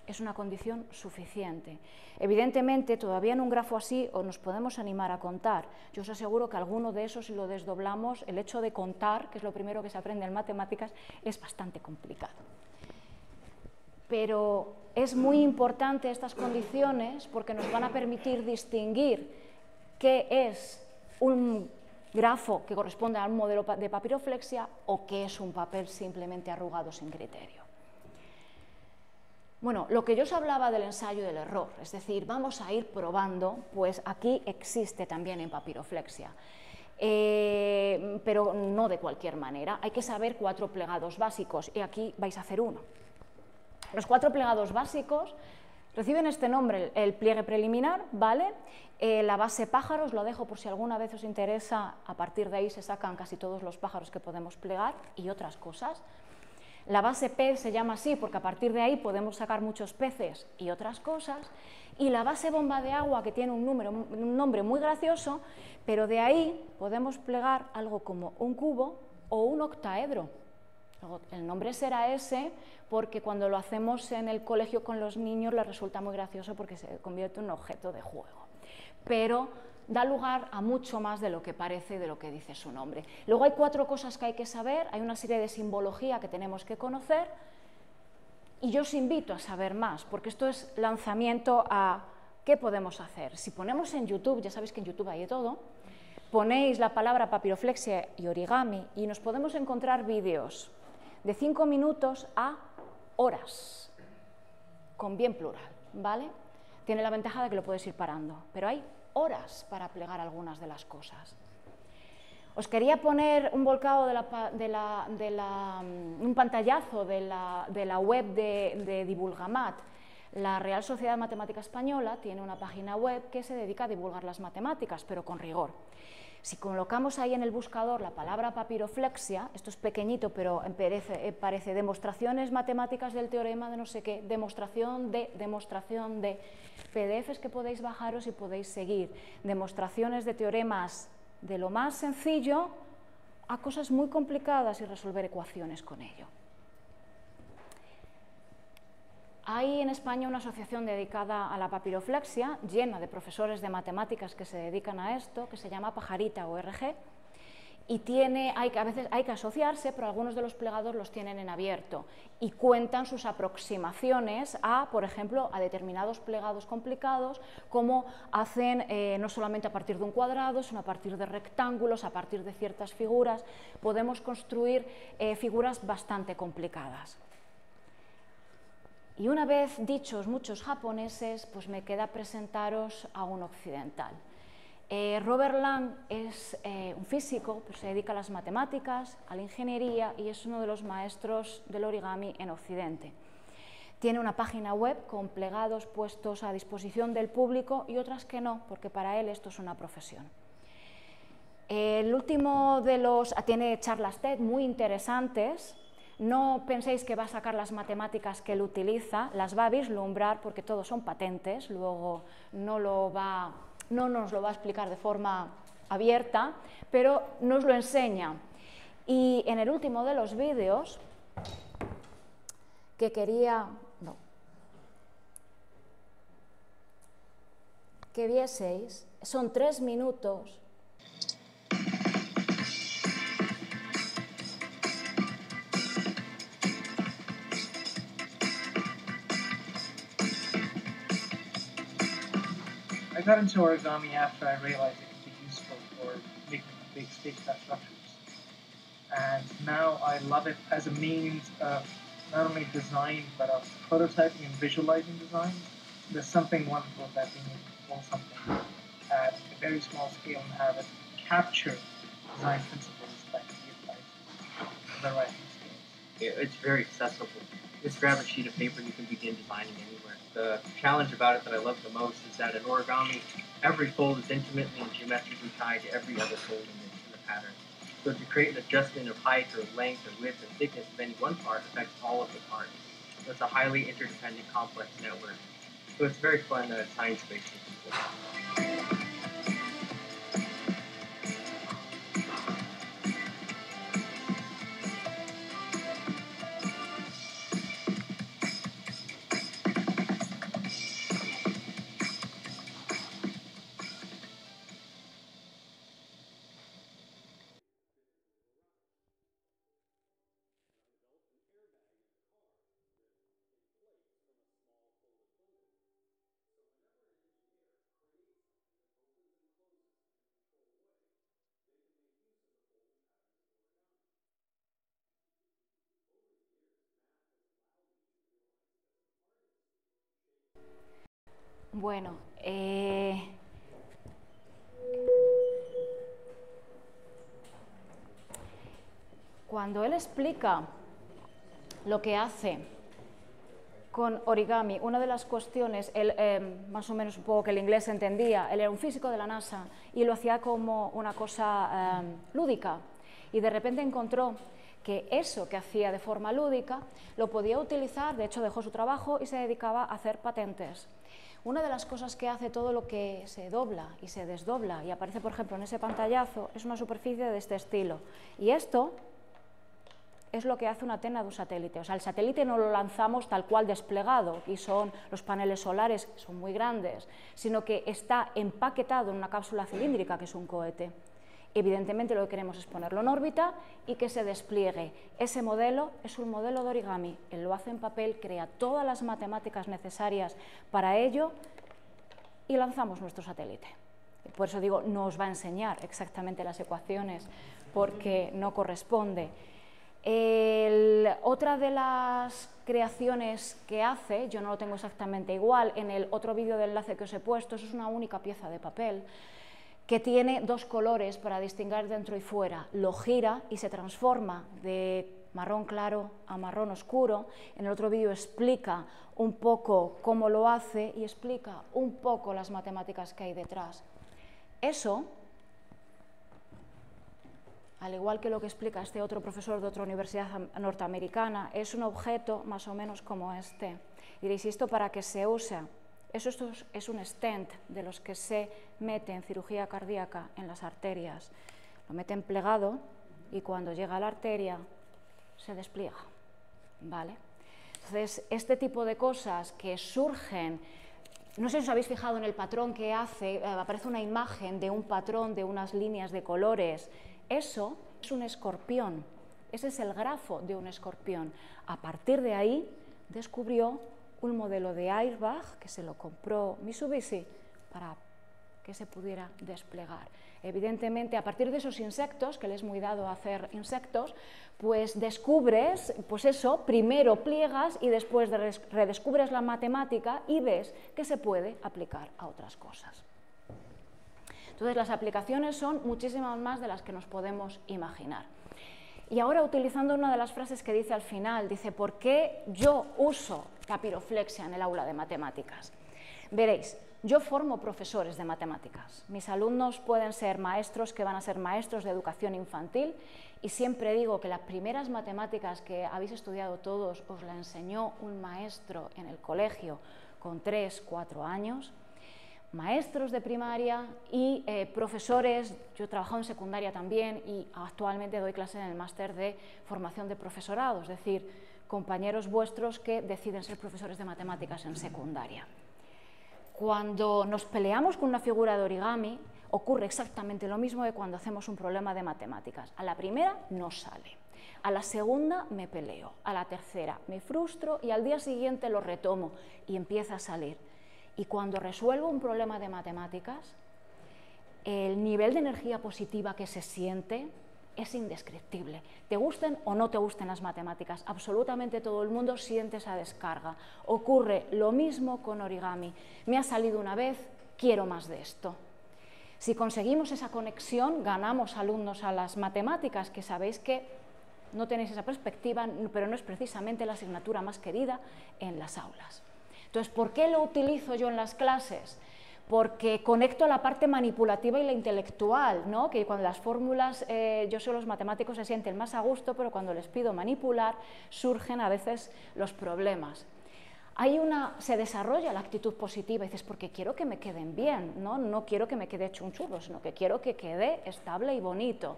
es una condición suficiente. Evidentemente, todavía en un grafo así nos podemos animar a contar. Yo os aseguro que alguno de esos, si lo desdoblamos, el hecho de contar, que es lo primero que se aprende en matemáticas, es bastante complicado. Pero es muy importante estas condiciones porque nos van a permitir distinguir qué es un grafo que corresponde a un modelo de papiroflexia o qué es un papel simplemente arrugado sin criterio. Bueno, lo que yo os hablaba del ensayo y del error, es decir, vamos a ir probando, pues aquí existe también en papiroflexia, pero no de cualquier manera. Hay que saber 4 plegados básicos y aquí vais a hacer uno. Los 4 plegados básicos reciben este nombre, el pliegue preliminar, ¿vale? La base pájaros, lo dejo por si alguna vez os interesa, a partir de ahí se sacan casi todos los pájaros que podemos plegar y otras cosas. La base pez se llama así porque a partir de ahí podemos sacar muchos peces y otras cosas. Y la base bomba de agua, que tiene un nombre muy gracioso, pero de ahí podemos plegar algo como un cubo o un octaedro. El nombre será ese porque cuando lo hacemos en el colegio con los niños les resulta muy gracioso porque se convierte en un objeto de juego. Pero da lugar a mucho más de lo que parece y de lo que dice su nombre. Luego hay 4 cosas que hay que saber, hay una serie de simbología que tenemos que conocer y yo os invito a saber más, porque esto es lanzamiento a qué podemos hacer. Si ponemos en YouTube, ya sabéis que en YouTube hay de todo, ponéis la palabra papiroflexia y origami y nos podemos encontrar vídeos de 5 minutos a horas, con bien plural, ¿vale? Tiene la ventaja de que lo puedes ir parando, pero hay horas para plegar algunas de las cosas. Os quería poner un volcado un pantallazo de la web de Divulgamat. La Real Sociedad Matemática Española tiene una página web que se dedica a divulgar las matemáticas, pero con rigor. Si colocamos ahí en el buscador la palabra papiroflexia, esto es pequeñito, pero parece demostraciones matemáticas del teorema de no sé qué, demostración de, PDFs que podéis bajaros y podéis seguir, demostraciones de teoremas de lo más sencillo a cosas muy complicadas y resolver ecuaciones con ello. Hay en España una asociación dedicada a la papiroflexia, llena de profesores de matemáticas que se dedican a esto, que se llama Pajarita ORG, y a veces hay que asociarse, pero algunos de los plegados los tienen en abierto y cuentan sus aproximaciones a, por ejemplo, a determinados plegados complicados, como hacen no solamente a partir de un cuadrado, sino a partir de rectángulos, a partir de ciertas figuras. Podemos construir figuras bastante complicadas. Y una vez dichos muchos japoneses, pues me queda presentaros a un occidental. Robert Lang es un físico, pues se dedica a las matemáticas, a la ingeniería y es uno de los maestros del origami en Occidente. Tiene una página web con plegados puestos a disposición del público y otras que no, porque para él esto es una profesión. El último de los... tiene charlas TED muy interesantes. No penséis que va a sacar las matemáticas que él utiliza, las va a vislumbrar porque todos son patentes, luego no nos lo va a explicar de forma abierta, pero nos lo enseña. Y en el último de los vídeos, que que vieseis, son 3 minutos. I got into origami after I realized it could be useful for making big space-time structures. And now I love it as a means of not only design, but of prototyping and visualizing design. There's something wonderful about being able to pull something at a very small scale and have it capture design principles that can be applied to the right scales. It's very accessible. Just grab a sheet of paper and you can begin designing anywhere. The challenge about it that I love the most is that in origami, every fold is intimately and geometrically tied to every other fold in the pattern. So to create an adjustment of height or length or width or thickness of any one part affects all of the parts. So it's a highly interdependent, complex network. So it's very fun science-based. Bueno, cuando él explica lo que hace con origami, una de las cuestiones, él, más o menos un poco que el inglés entendía, él era un físico de la NASA y lo hacía como una cosa lúdica y de repente encontró que eso que hacía de forma lúdica lo podía utilizar, de hecho dejó su trabajo y se dedicaba a hacer patentes. Una de las cosas que hace todo lo que se dobla y se desdobla y aparece, por ejemplo, en ese pantallazo, es una superficie de este estilo. Y esto es lo que hace una antena de un satélite. O sea, el satélite no lo lanzamos tal cual desplegado, y son los paneles solares, que son muy grandes, sino que está empaquetado en una cápsula cilíndrica, que es un cohete. Evidentemente lo que queremos es ponerlo en órbita y que se despliegue. Ese modelo es un modelo de origami, él lo hace en papel, crea todas las matemáticas necesarias para ello y lanzamos nuestro satélite. Por eso digo, no os va a enseñar exactamente las ecuaciones porque no corresponde. Otra de las creaciones que hace, yo no lo tengo exactamente igual, en el otro vídeo de enlace que os he puesto, eso es una única pieza de papel que tiene 2 colores para distinguir dentro y fuera, lo gira y se transforma de marrón claro a marrón oscuro. En el otro vídeo explica un poco cómo lo hace y explica un poco las matemáticas que hay detrás. Eso al igual que lo que explica este otro profesor de otra universidad norteamericana, es un objeto más o menos como este. Diréis, ¿esto para qué se usa? Esto es un stent de los que se mete en cirugía cardíaca en las arterias. Lo meten plegado y cuando llega a la arteria se despliega, ¿vale? Entonces, este tipo de cosas que surgen, no sé si os habéis fijado en el patrón que hace, aparece una imagen de un patrón de unas líneas de colores. Eso es un escorpión, ese es el grafo de un escorpión. A partir de ahí descubrió un modelo de airbag que se lo compró Mitsubishi para que se pudiera desplegar. Evidentemente, a partir de esos insectos, que le es muy dado a hacer insectos, pues descubres, pues eso, primero pliegas y después redescubres la matemática y ves que se puede aplicar a otras cosas. Entonces, las aplicaciones son muchísimas más de las que nos podemos imaginar. Y ahora, utilizando una de las frases que dice al final, dice, ¿por qué yo uso papiroflexia en el aula de matemáticas? Veréis, yo formo profesores de matemáticas. Mis alumnos pueden ser maestros que van a ser maestros de educación infantil y siempre digo que las primeras matemáticas que habéis estudiado todos os la enseñó un maestro en el colegio con 3, 4 años. Maestros de primaria y profesores, yo he trabajado en secundaria también y actualmente doy clases en el máster de formación de profesorado, es decir, compañeros vuestros que deciden ser profesores de matemáticas en secundaria. Cuando nos peleamos con una figura de origami, ocurre exactamente lo mismo que cuando hacemos un problema de matemáticas. A la primera no sale, a la segunda me peleo, a la tercera me frustro y al día siguiente lo retomo y empieza a salir. Y cuando resuelvo un problema de matemáticas, el nivel de energía positiva que se siente es indescriptible. Te gusten o no te gusten las matemáticas, absolutamente todo el mundo siente esa descarga. Ocurre lo mismo con origami. Me ha salido una vez, quiero más de esto. Si conseguimos esa conexión, ganamos alumnos a las matemáticas, que sabéis que no tenéis esa perspectiva, pero no es precisamente la asignatura más querida en las aulas. Entonces, ¿por qué lo utilizo yo en las clases? Porque conecto la parte manipulativa y la intelectual, ¿no? Que cuando las fórmulas, yo sé, los matemáticos se sienten más a gusto, pero cuando les pido manipular, surgen a veces los problemas. Se desarrolla la actitud positiva, y dices, porque quiero que me queden bien, ¿no? No quiero que me quede hecho un churro, sino que quiero que quede estable y bonito.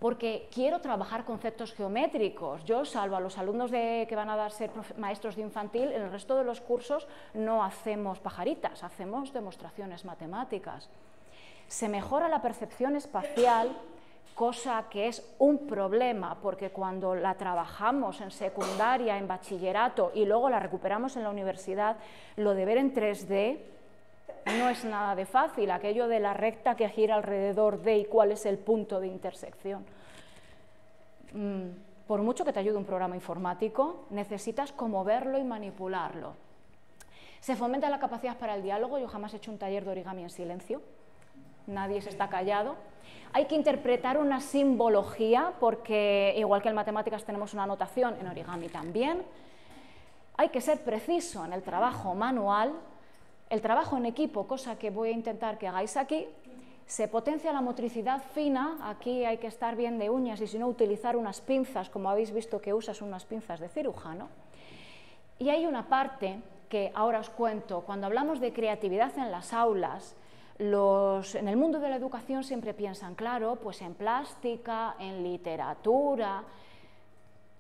Porque quiero trabajar conceptos geométricos. Yo, salvo a los alumnos que van a ser maestros de infantil, en el resto de los cursos no hacemos pajaritas, hacemos demostraciones matemáticas. Se mejora la percepción espacial, cosa que es un problema, porque cuando la trabajamos en secundaria, en bachillerato y luego la recuperamos en la universidad, lo de ver en 3D no es nada de fácil, aquello de la recta que gira alrededor de y cuál es el punto de intersección. Por mucho que te ayude un programa informático, necesitas como verlo y manipularlo. Se fomenta la capacidad para el diálogo. Yo jamás he hecho un taller de origami en silencio, nadie se está callado. Hay que interpretar una simbología, porque igual que en matemáticas tenemos una notación, en origami también. Hay que ser preciso en el trabajo manual. El trabajo en equipo, cosa que voy a intentar que hagáis aquí, se potencia la motricidad fina. Aquí hay que estar bien de uñas y si no utilizar unas pinzas, como habéis visto que usas unas pinzas de cirujano. Y hay una parte que ahora os cuento. Cuando hablamos de creatividad en las aulas, en el mundo de la educación siempre piensan, claro, pues en plástica, en literatura,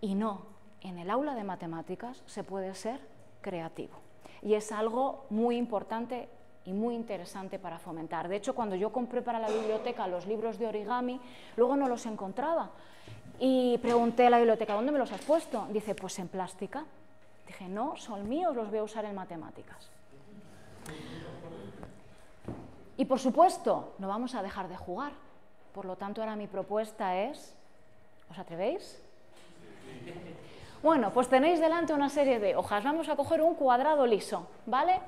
y no, en el aula de matemáticas se puede ser creativo. Y es algo muy importante y muy interesante para fomentar. De hecho, cuando yo compré para la biblioteca los libros de origami, luego no los encontraba. Y pregunté a la biblioteca, ¿dónde me los has puesto? Dice, pues en plástica. Dije, no, son míos, los voy a usar en matemáticas. Y por supuesto, no vamos a dejar de jugar. Por lo tanto, ahora mi propuesta es, ¿os atrevéis? Bueno, pues tenéis delante una serie de hojas. Vamos a coger un cuadrado liso, ¿vale?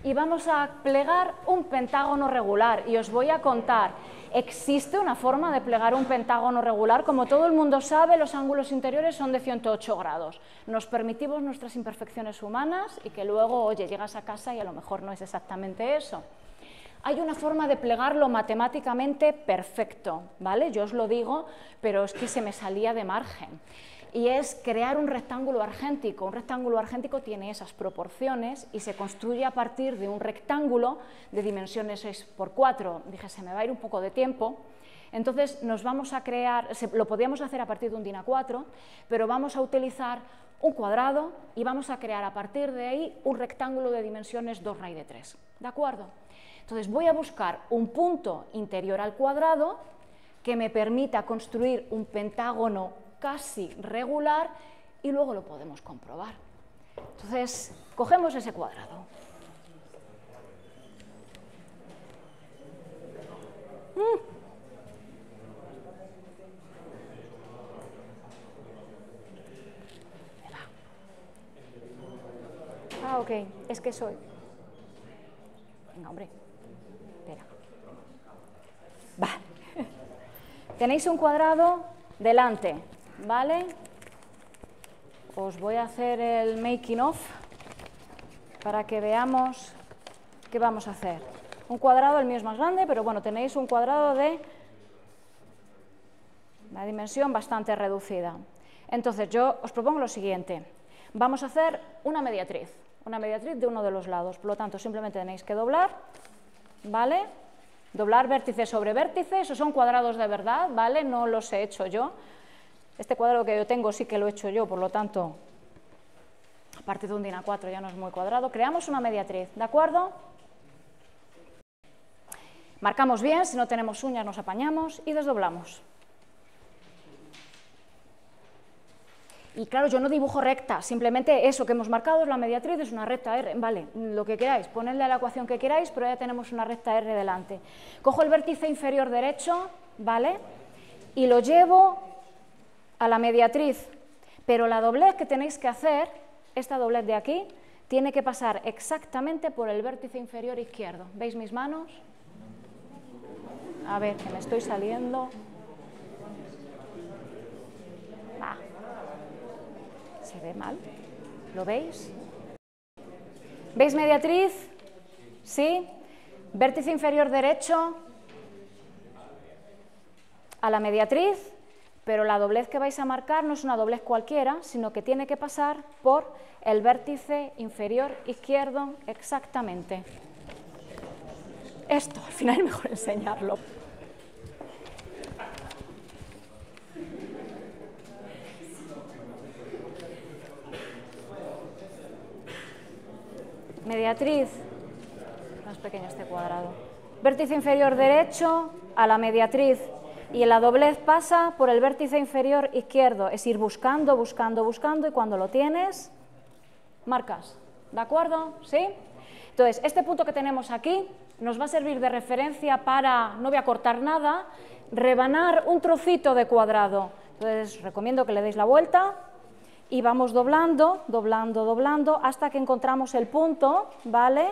Y vamos a plegar un pentágono regular. Y os voy a contar, existe una forma de plegar un pentágono regular. Como todo el mundo sabe, los ángulos interiores son de 108 grados. Nos permitimos nuestras imperfecciones humanas y que luego, oye, llegas a casa y a lo mejor no es exactamente eso. Hay una forma de plegarlo matemáticamente perfecto, ¿vale? Yo os lo digo, pero es que se me salía de margen. Y es crear un rectángulo argéntico. Un rectángulo argéntico tiene esas proporciones y se construye a partir de un rectángulo de dimensiones 6×4. Dije, se me va a ir un poco de tiempo. Entonces nos vamos a crear, lo podíamos hacer a partir de un DIN A4, pero vamos a utilizar un cuadrado y vamos a crear a partir de ahí un rectángulo de dimensiones 2 raíz de 3. ¿De acuerdo? Entonces voy a buscar un punto interior al cuadrado que me permita construir un pentágono casi regular y luego lo podemos comprobar. Entonces cogemos ese cuadrado. Ah, ok, es que soy... Venga, hombre, espera. Va. Tenéis un cuadrado delante, ¿vale? Os voy a hacer el making of para que veamos qué vamos a hacer. Un cuadrado, el mío es más grande, pero bueno, tenéis un cuadrado de una dimensión bastante reducida. Entonces yo os propongo lo siguiente. Vamos a hacer una mediatriz de uno de los lados, por lo tanto simplemente tenéis que doblar, ¿vale? Doblar vértice sobre vértice, esos son cuadrados de verdad, ¿vale? No los he hecho yo. Este cuadrado que yo tengo sí que lo he hecho yo, por lo tanto, a partir de un DIN A4 ya no es muy cuadrado. Creamos una mediatriz, ¿de acuerdo? Marcamos bien, si no tenemos uñas nos apañamos y desdoblamos. Y claro, yo no dibujo recta, simplemente eso que hemos marcado es la mediatriz, es una recta R, vale, lo que queráis, ponedle a la ecuación que queráis, pero ya tenemos una recta R delante. Cojo el vértice inferior derecho, ¿vale? Y lo llevo a la mediatriz, pero la doblez que tenéis que hacer, esta doblez de aquí, tiene que pasar exactamente por el vértice inferior izquierdo. ¿Veis mis manos? A ver, que me estoy saliendo. Va. ¿Se ve mal? ¿Lo veis? ¿Veis mediatriz? ¿Sí? Vértice inferior derecho a la mediatriz, pero la doblez que vais a marcar no es una doblez cualquiera, sino que tiene que pasar por el vértice inferior izquierdo exactamente. Esto, al final es mejor enseñarlo. Mediatriz, más pequeño este cuadrado. Vértice inferior derecho a la mediatriz y la doblez pasa por el vértice inferior izquierdo. Es ir buscando, buscando, buscando y cuando lo tienes, marcas. ¿De acuerdo? ¿Sí? Entonces, este punto que tenemos aquí nos va a servir de referencia para, no voy a cortar nada, rebanar un trocito de cuadrado. Entonces, recomiendo que le deis la vuelta y vamos doblando, doblando, doblando, hasta que encontramos el punto, ¿vale?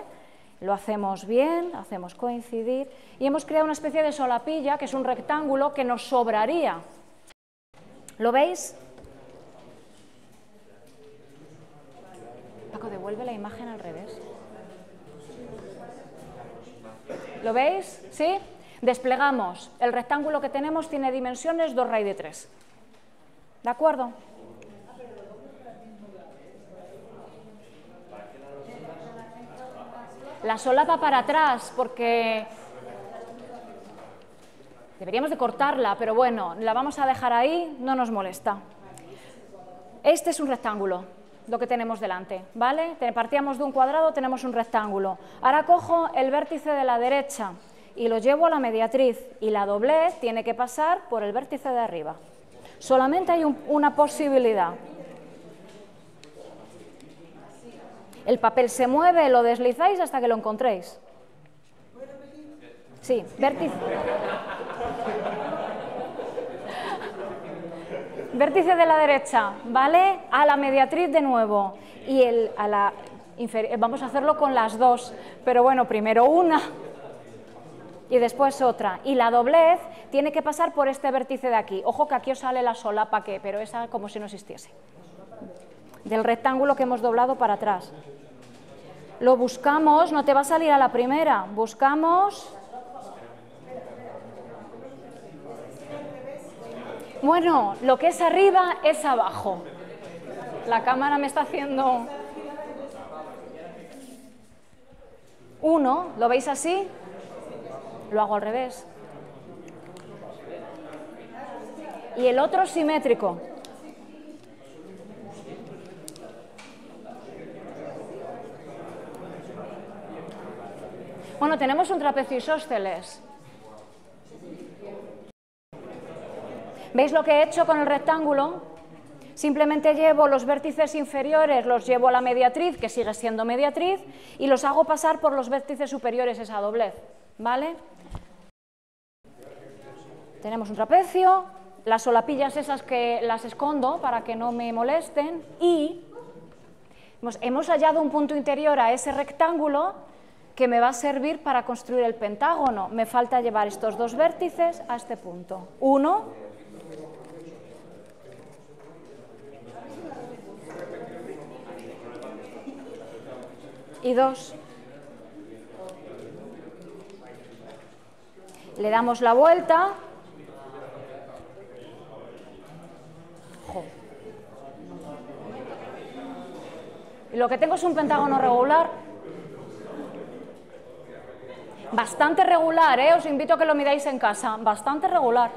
Lo hacemos bien, hacemos coincidir y hemos creado una especie de solapilla, que es un rectángulo que nos sobraría. ¿Lo veis? Paco, devuelve la imagen al revés. ¿Lo veis? ¿Sí? Desplegamos. El rectángulo que tenemos tiene dimensiones 2 raíz de 3. ¿De acuerdo? La solapa para atrás, porque deberíamos de cortarla, pero bueno, la vamos a dejar ahí, no nos molesta. Este es un rectángulo, lo que tenemos delante, ¿vale? Partíamos de un cuadrado, tenemos un rectángulo. Ahora cojo el vértice de la derecha y lo llevo a la mediatriz, y la doblez tiene que pasar por el vértice de arriba. Solamente hay una posibilidad. El papel se mueve, lo deslizáis hasta que lo encontréis. Sí, vértice. Vértice de la derecha, ¿vale? A la mediatriz de nuevo. Y vamos a hacerlo con las dos, pero bueno, primero una y después otra. Y la doblez tiene que pasar por este vértice de aquí. Ojo que aquí os sale la solapa, pero esa como si no existiese. Del rectángulo que hemos doblado para atrás. Lo buscamos, no te va a salir a la primera, buscamos... Bueno, lo que es arriba es abajo. La cámara me está haciendo... 1, ¿lo veis así? Lo hago al revés. Y el otro simétrico. Bueno, tenemos un trapecio isósceles. ¿Veis lo que he hecho con el rectángulo? Simplemente llevo los vértices inferiores, los llevo a la mediatriz, que sigue siendo mediatriz, y los hago pasar por los vértices superiores, esa doblez, ¿vale? Tenemos un trapecio, las solapillas esas que las escondo para que no me molesten, y hemos hallado un punto interior a ese rectángulo que me va a servir para construir el pentágono. Me falta llevar estos dos vértices a este punto. 1, y 2. Le damos la vuelta. Y lo que tengo es un pentágono regular. Bastante regular, ¿eh? Os invito a que lo miráis en casa. Bastante regular.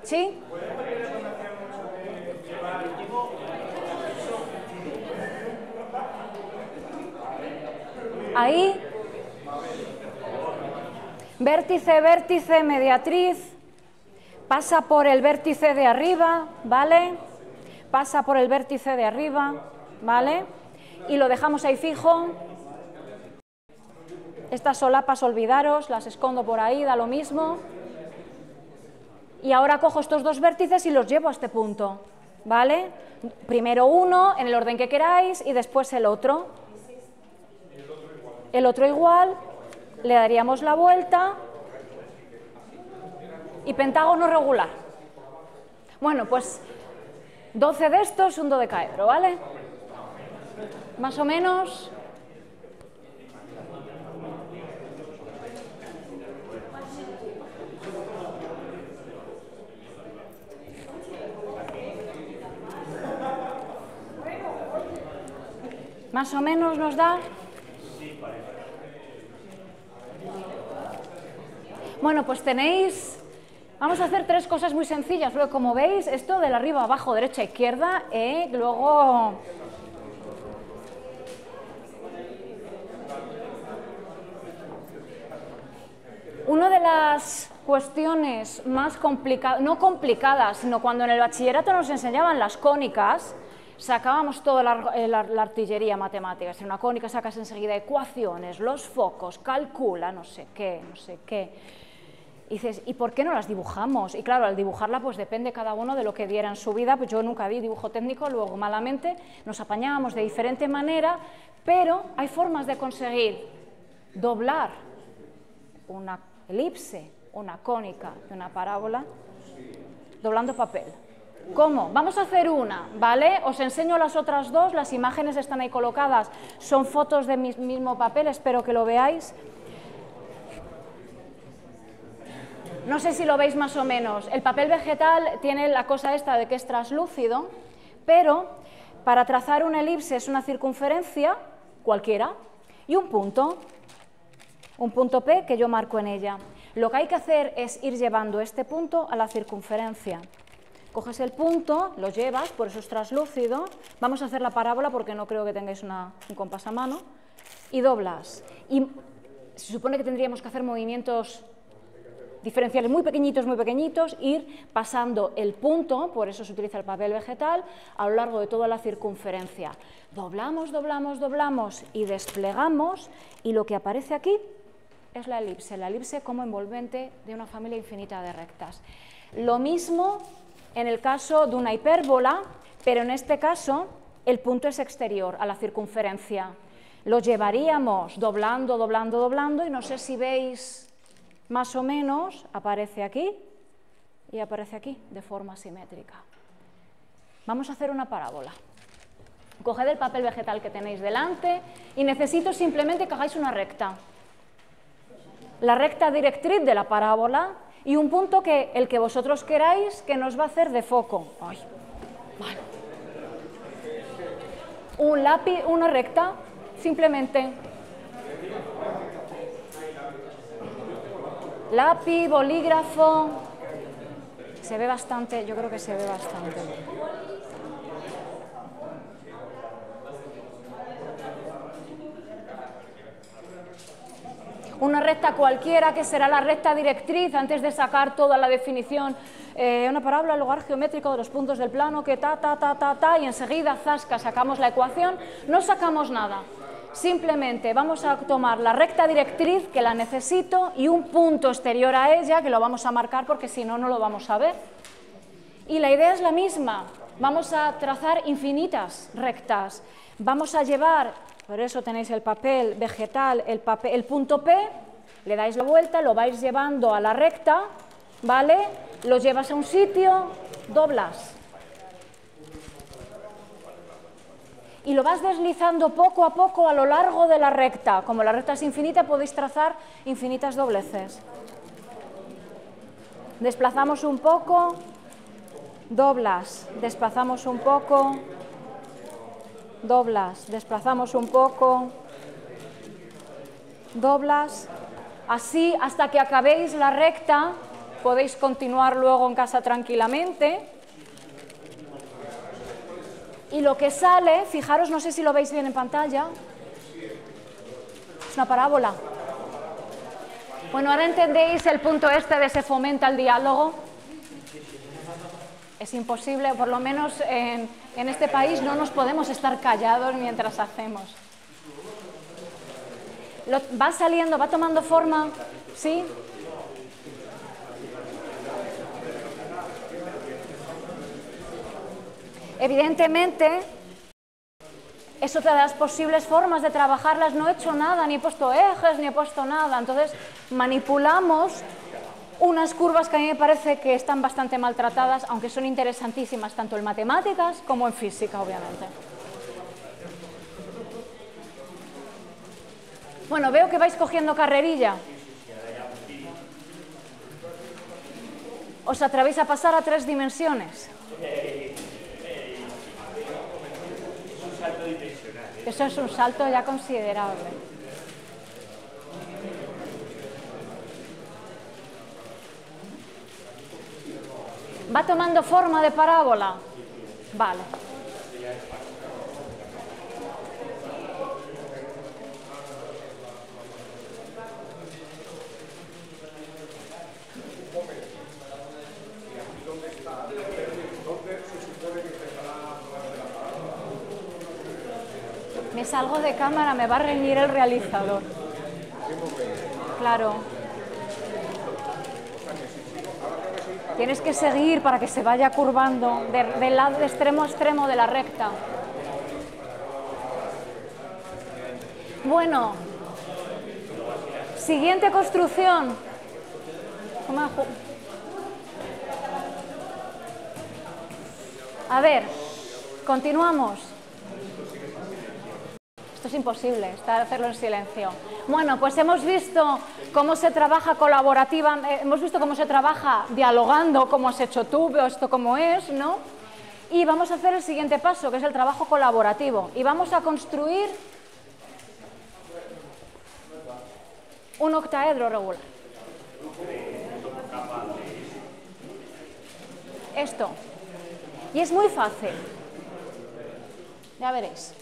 ¿Sí? Ahí, vértice, vértice, mediatriz, pasa por el vértice de arriba, ¿vale? Pasa por el vértice de arriba, ¿vale? Y lo dejamos ahí fijo. Estas solapas, olvidaros, las escondo por ahí, da lo mismo. Y ahora cojo estos dos vértices y los llevo a este punto, ¿vale? Primero uno, en el orden que queráis, y después el otro. El otro igual, le daríamos la vuelta y pentágono regular. Bueno, pues 12 de estos, un dodecaedro, ¿vale? Más o menos. Más o menos nos da. Bueno, pues tenéis, vamos a hacer 3 cosas muy sencillas. Luego, como veis, esto del arriba, abajo, derecha, izquierda, luego... Una de las cuestiones más complicadas, no complicadas, sino cuando en el bachillerato nos enseñaban las cónicas, sacábamos toda la artillería matemática. Si una cónica sacas enseguida ecuaciones, los focos, calcula, no sé qué, no sé qué. Y dices, ¿y por qué no las dibujamos? Y claro, al dibujarla pues depende cada uno de lo que diera en su vida. Pues yo nunca vi dibujo técnico, luego malamente nos apañábamos de diferente manera, pero hay formas de conseguir doblar una elipse, una cónica de una parábola, doblando papel. ¿Cómo? Vamos a hacer una, ¿vale? Os enseño las otras dos, las imágenes están ahí colocadas, son fotos de mi mismo papel, espero que lo veáis. No sé si lo veis más o menos. El papel vegetal tiene la cosa esta de que es translúcido, pero para trazar una elipse es una circunferencia, cualquiera, y un punto P que yo marco en ella. Lo que hay que hacer es ir llevando este punto a la circunferencia. Coges el punto, lo llevas, por eso es translúcido. Vamos a hacer la parábola porque no creo que tengáis un compás a mano. Y doblas. Y se supone que tendríamos que hacer movimientos diferenciales muy pequeñitos, ir pasando el punto, por eso se utiliza el papel vegetal, a lo largo de toda la circunferencia. Doblamos, doblamos, doblamos y desplegamos, y lo que aparece aquí es la elipse como envolvente de una familia infinita de rectas. Lo mismo en el caso de una hipérbola, pero en este caso el punto es exterior a la circunferencia. Lo llevaríamos doblando, doblando, doblando, y no sé si veis más o menos, aparece aquí y aparece aquí de forma simétrica. Vamos a hacer una parábola. Coged el papel vegetal que tenéis delante y necesito simplemente que hagáis una recta. La recta directriz de la parábola y un punto que el que vosotros queráis que nos va a hacer de foco. Ay, vale. Un lápiz, una recta, simplemente. Lápiz, bolígrafo. Se ve bastante, yo creo que se ve bastante. Una recta cualquiera, que será la recta directriz, antes de sacar toda la definición, una parábola, el lugar geométrico de los puntos del plano, que y enseguida, zasca, sacamos la ecuación, no sacamos nada. Simplemente vamos a tomar la recta directriz, que la necesito, y un punto exterior a ella, que lo vamos a marcar porque si no, no lo vamos a ver. Y la idea es la misma, vamos a trazar infinitas rectas, vamos a llevar... Por eso tenéis el papel vegetal, el punto P, le dais la vuelta, lo vais llevando a la recta, ¿vale? Lo llevas a un sitio, doblas. Y lo vas deslizando poco a poco a lo largo de la recta. Como la recta es infinita, podéis trazar infinitas dobleces. Desplazamos un poco, doblas, desplazamos un poco... doblas, desplazamos un poco, doblas, así hasta que acabéis la recta, podéis continuar luego en casa tranquilamente. Y lo que sale, fijaros, no sé si lo veis bien en pantalla, es una parábola. Bueno, ahora entendéis el punto este de se fomenta el diálogo. Es imposible, por lo menos en este país no nos podemos estar callados mientras hacemos. Va saliendo, va tomando forma, ¿sí? Evidentemente, es otra de las posibles formas de trabajarlas. No he hecho nada, ni he puesto ejes, ni he puesto nada. Entonces, manipulamos unas curvas que a mí me parece que están bastante maltratadas, aunque son interesantísimas tanto en matemáticas como en física, obviamente. Bueno, veo que vais cogiendo carrerilla. ¿Os atrevéis a pasar a 3 dimensiones? Eso es un salto ya considerable. ¿Va tomando forma de parábola? Vale. Me salgo de cámara, me va a reñir el realizador. Claro. Tienes que seguir para que se vaya curvando del lado de extremo a extremo de la recta. Bueno, siguiente construcción. A ver, continuamos. Esto es imposible, hacerlo en silencio. Bueno, pues hemos visto cómo se trabaja colaborativamente, hemos visto cómo se trabaja dialogando, como has hecho tú, veo esto como es, ¿no? Y vamos a hacer el siguiente paso, que es el trabajo colaborativo. Y vamos a construir un octaedro regular. Esto. Y es muy fácil. Ya veréis.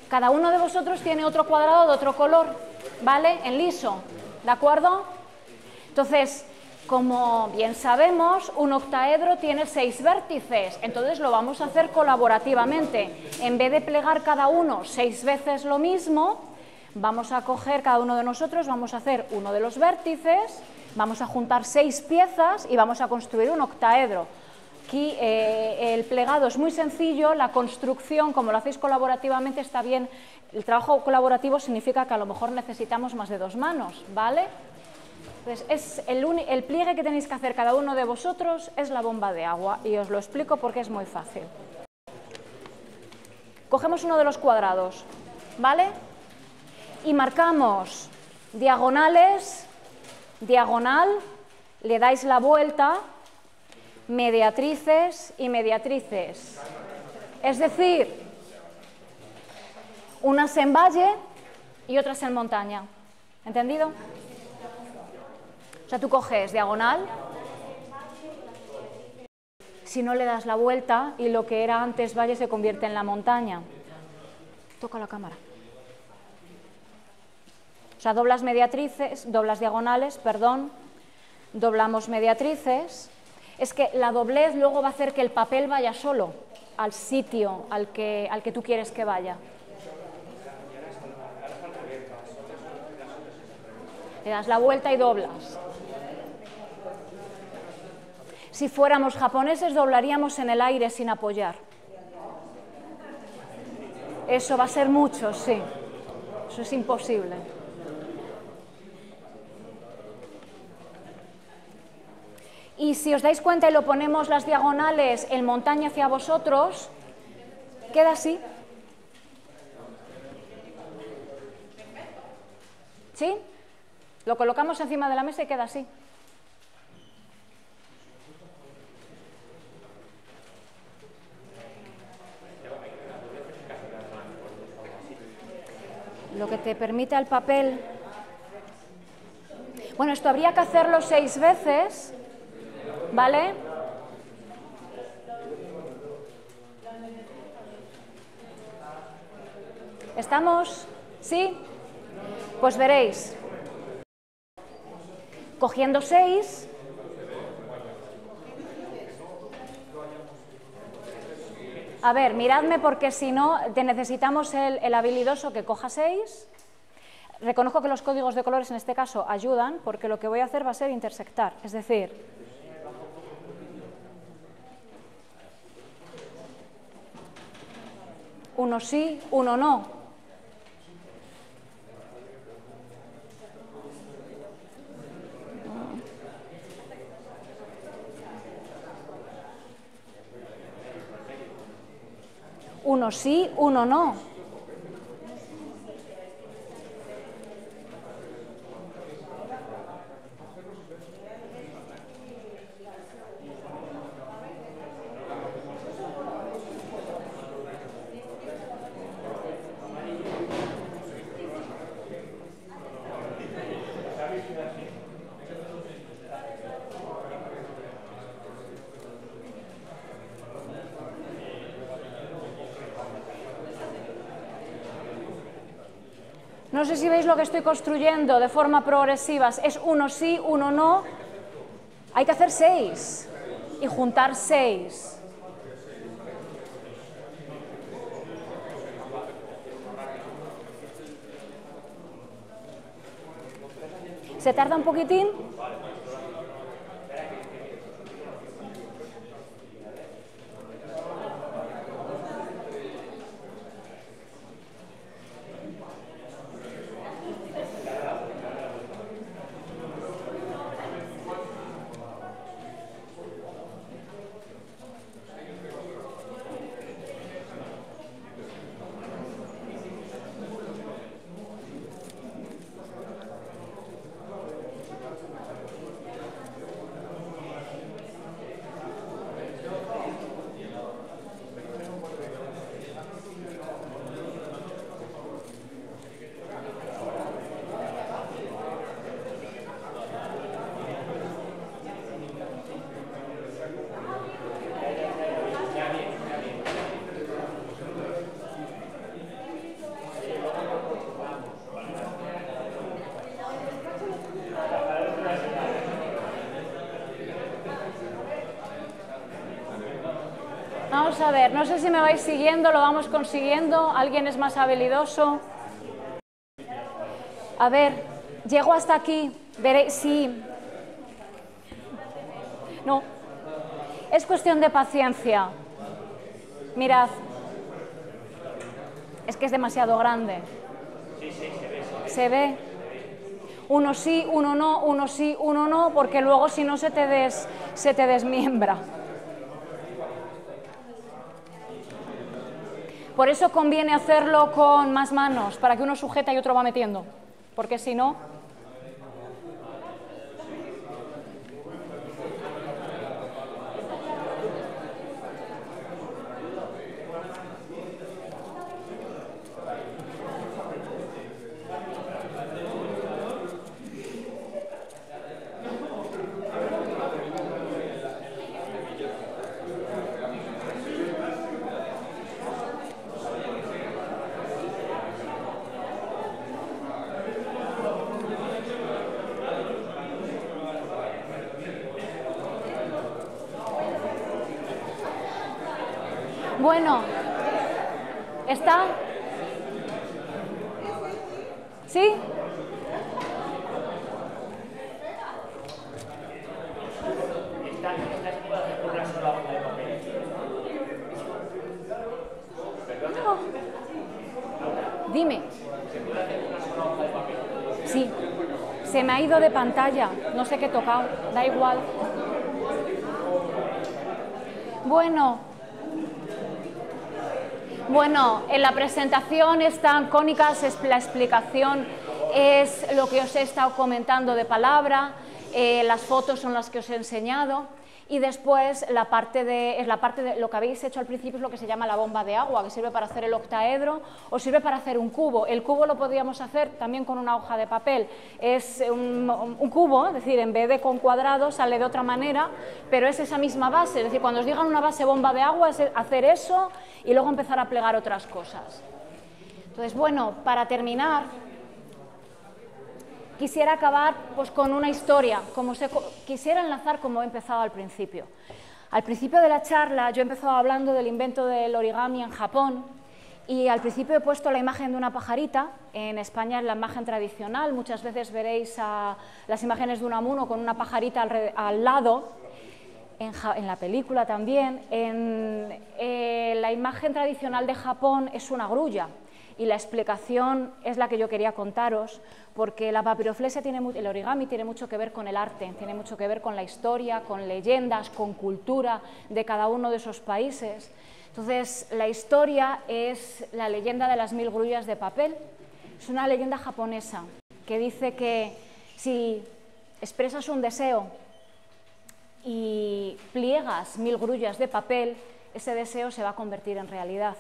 Cada uno de vosotros tiene otro cuadrado de otro color, ¿vale? En liso, ¿de acuerdo? Entonces, como bien sabemos, un octaedro tiene 6 vértices, entonces lo vamos a hacer colaborativamente. En vez de plegar cada uno 6 veces lo mismo, vamos a coger cada uno de nosotros, vamos a hacer uno de los vértices, vamos a juntar 6 piezas y vamos a construir un octaedro. Aquí el plegado es muy sencillo, la construcción, como lo hacéis colaborativamente, está bien. El trabajo colaborativo significa que a lo mejor necesitamos más de 2 manos, ¿vale? Entonces, el pliegue que tenéis que hacer cada uno de vosotros es la bomba de agua y os lo explico porque es muy fácil. Cogemos uno de los cuadrados, ¿vale? Y marcamos diagonales, diagonal, le dais la vuelta, mediatrices y mediatrices. Es decir, unas en valle y otras en montaña. ¿Entendido? O sea, tú coges diagonal, si no le das la vuelta y lo que era antes valle se convierte en la montaña. Toca la cámara. O sea, doblas mediatrices, doblas diagonales, perdón, doblamos mediatrices. Es que la doblez luego va a hacer que el papel vaya solo al sitio al que tú quieres que vaya. Le das la vuelta y doblas. Si fuéramos japoneses, doblaríamos en el aire sin apoyar. Eso va a ser mucho, sí. Eso es imposible. Y si os dais cuenta y lo ponemos las diagonales en montaña hacia vosotros, queda así. ¿Sí? Lo colocamos encima de la mesa y queda así. Lo que te permite al papel... Bueno, esto habría que hacerlo 6 veces, ¿vale? ¿Estamos? ¿Sí? Pues veréis. Cogiendo 6... A ver, miradme porque si no, necesitamos el habilidoso que coja 6. Reconozco que los códigos de colores en este caso ayudan, porque lo que voy a hacer va a ser intersectar, es decir, uno sí, uno no. Uno sí, uno no. No sé si veis lo que estoy construyendo de forma progresiva. Es uno sí, uno no. Hay que hacer 6 y juntar 6. ¿Se tarda un poquitín? Vamos a ver, no sé si me vais siguiendo, lo vamos consiguiendo, alguien es más habilidoso. A ver, llego hasta aquí, veréis, sí. No, es cuestión de paciencia. Mirad, es que es demasiado grande. Sí, se ve. Se ve. Uno sí, uno no, uno sí, uno no, porque luego si no se te desmiembra. Por eso conviene hacerlo con más manos, para que uno sujeta y otro va metiendo, porque si no... Bueno, ¿está? ¿Sí? No. Dime. Sí, se me ha ido de pantalla, no sé qué he tocado, da igual. Bueno, en la presentación están cónicas, la explicación es lo que os he estado comentando de palabra, las fotos son las que os he enseñado y después la parte de lo que habéis hecho al principio es lo que se llama la bomba de agua, que sirve para hacer el octaedro o sirve para hacer un cubo. El cubo lo podríamos hacer también con una hoja de papel, es un cubo, es decir, en vez de con cuadrados sale de otra manera, pero es esa misma base, es decir, cuando os digan una base bomba de agua es hacer eso y luego empezar a plegar otras cosas. Entonces, bueno, para terminar, quisiera acabar pues, con una historia, quisiera enlazar como he empezado al principio. Al principio de la charla yo he empezado hablando del invento del origami en Japón y al principio he puesto la imagen de una pajarita, en España es la imagen tradicional, muchas veces veréis las imágenes de Unamuno con una pajarita al lado, en la película también. La imagen tradicional de Japón es una grulla. Y la explicación es la que yo quería contaros, porque la papiroflexia el origami tiene mucho que ver con el arte, tiene mucho que ver con la historia, con leyendas, con cultura de cada uno de esos países. Entonces, la historia es la leyenda de las 1000 grullas de papel. Es una leyenda japonesa que dice que si expresas un deseo y pliegas 1000 grullas de papel, ese deseo se va a convertir en realidad.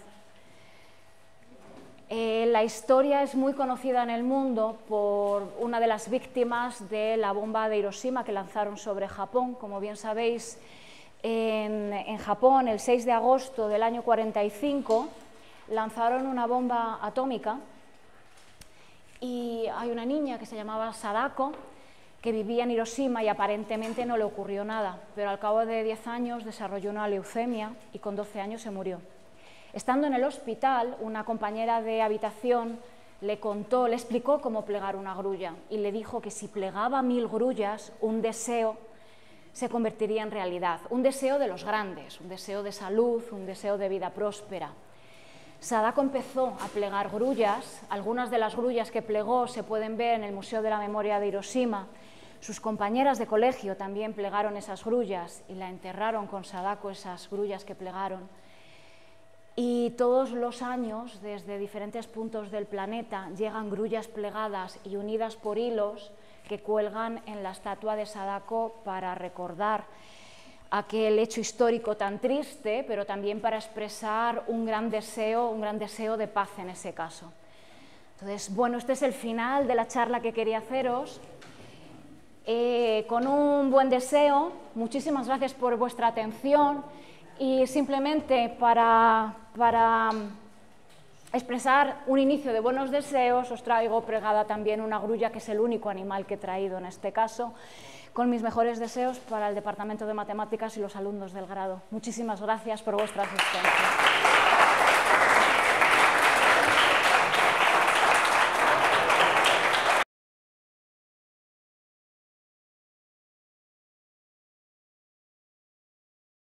La historia es muy conocida en el mundo por una de las víctimas de la bomba de Hiroshima que lanzaron sobre Japón. Como bien sabéis, en Japón, el 6 de agosto del año 45, lanzaron una bomba atómica y hay una niña que se llamaba Sadako que vivía en Hiroshima y aparentemente no le ocurrió nada, pero al cabo de 10 años desarrolló una leucemia y con 12 años se murió. Estando en el hospital, una compañera de habitación le explicó cómo plegar una grulla y le dijo que si plegaba 1000 grullas, un deseo se convertiría en realidad, un deseo de los grandes, un deseo de salud, un deseo de vida próspera. Sadako empezó a plegar grullas, algunas de las grullas que plegó se pueden ver en el Museo de la Memoria de Hiroshima. Sus compañeras de colegio también plegaron esas grullas y la enterraron con Sadako, esas grullas que plegaron. Y todos los años, desde diferentes puntos del planeta, llegan grullas plegadas y unidas por hilos que cuelgan en la estatua de Sadako para recordar aquel hecho histórico tan triste, pero también para expresar un gran deseo de paz en ese caso. Entonces, bueno, este es el final de la charla que quería haceros. Con un buen deseo, muchísimas gracias por vuestra atención. Y simplemente para expresar un inicio de buenos deseos, os traigo plegada también una grulla, que es el único animal que he traído en este caso, con mis mejores deseos para el Departamento de Matemáticas y los alumnos del grado. Muchísimas gracias por vuestra asistencia.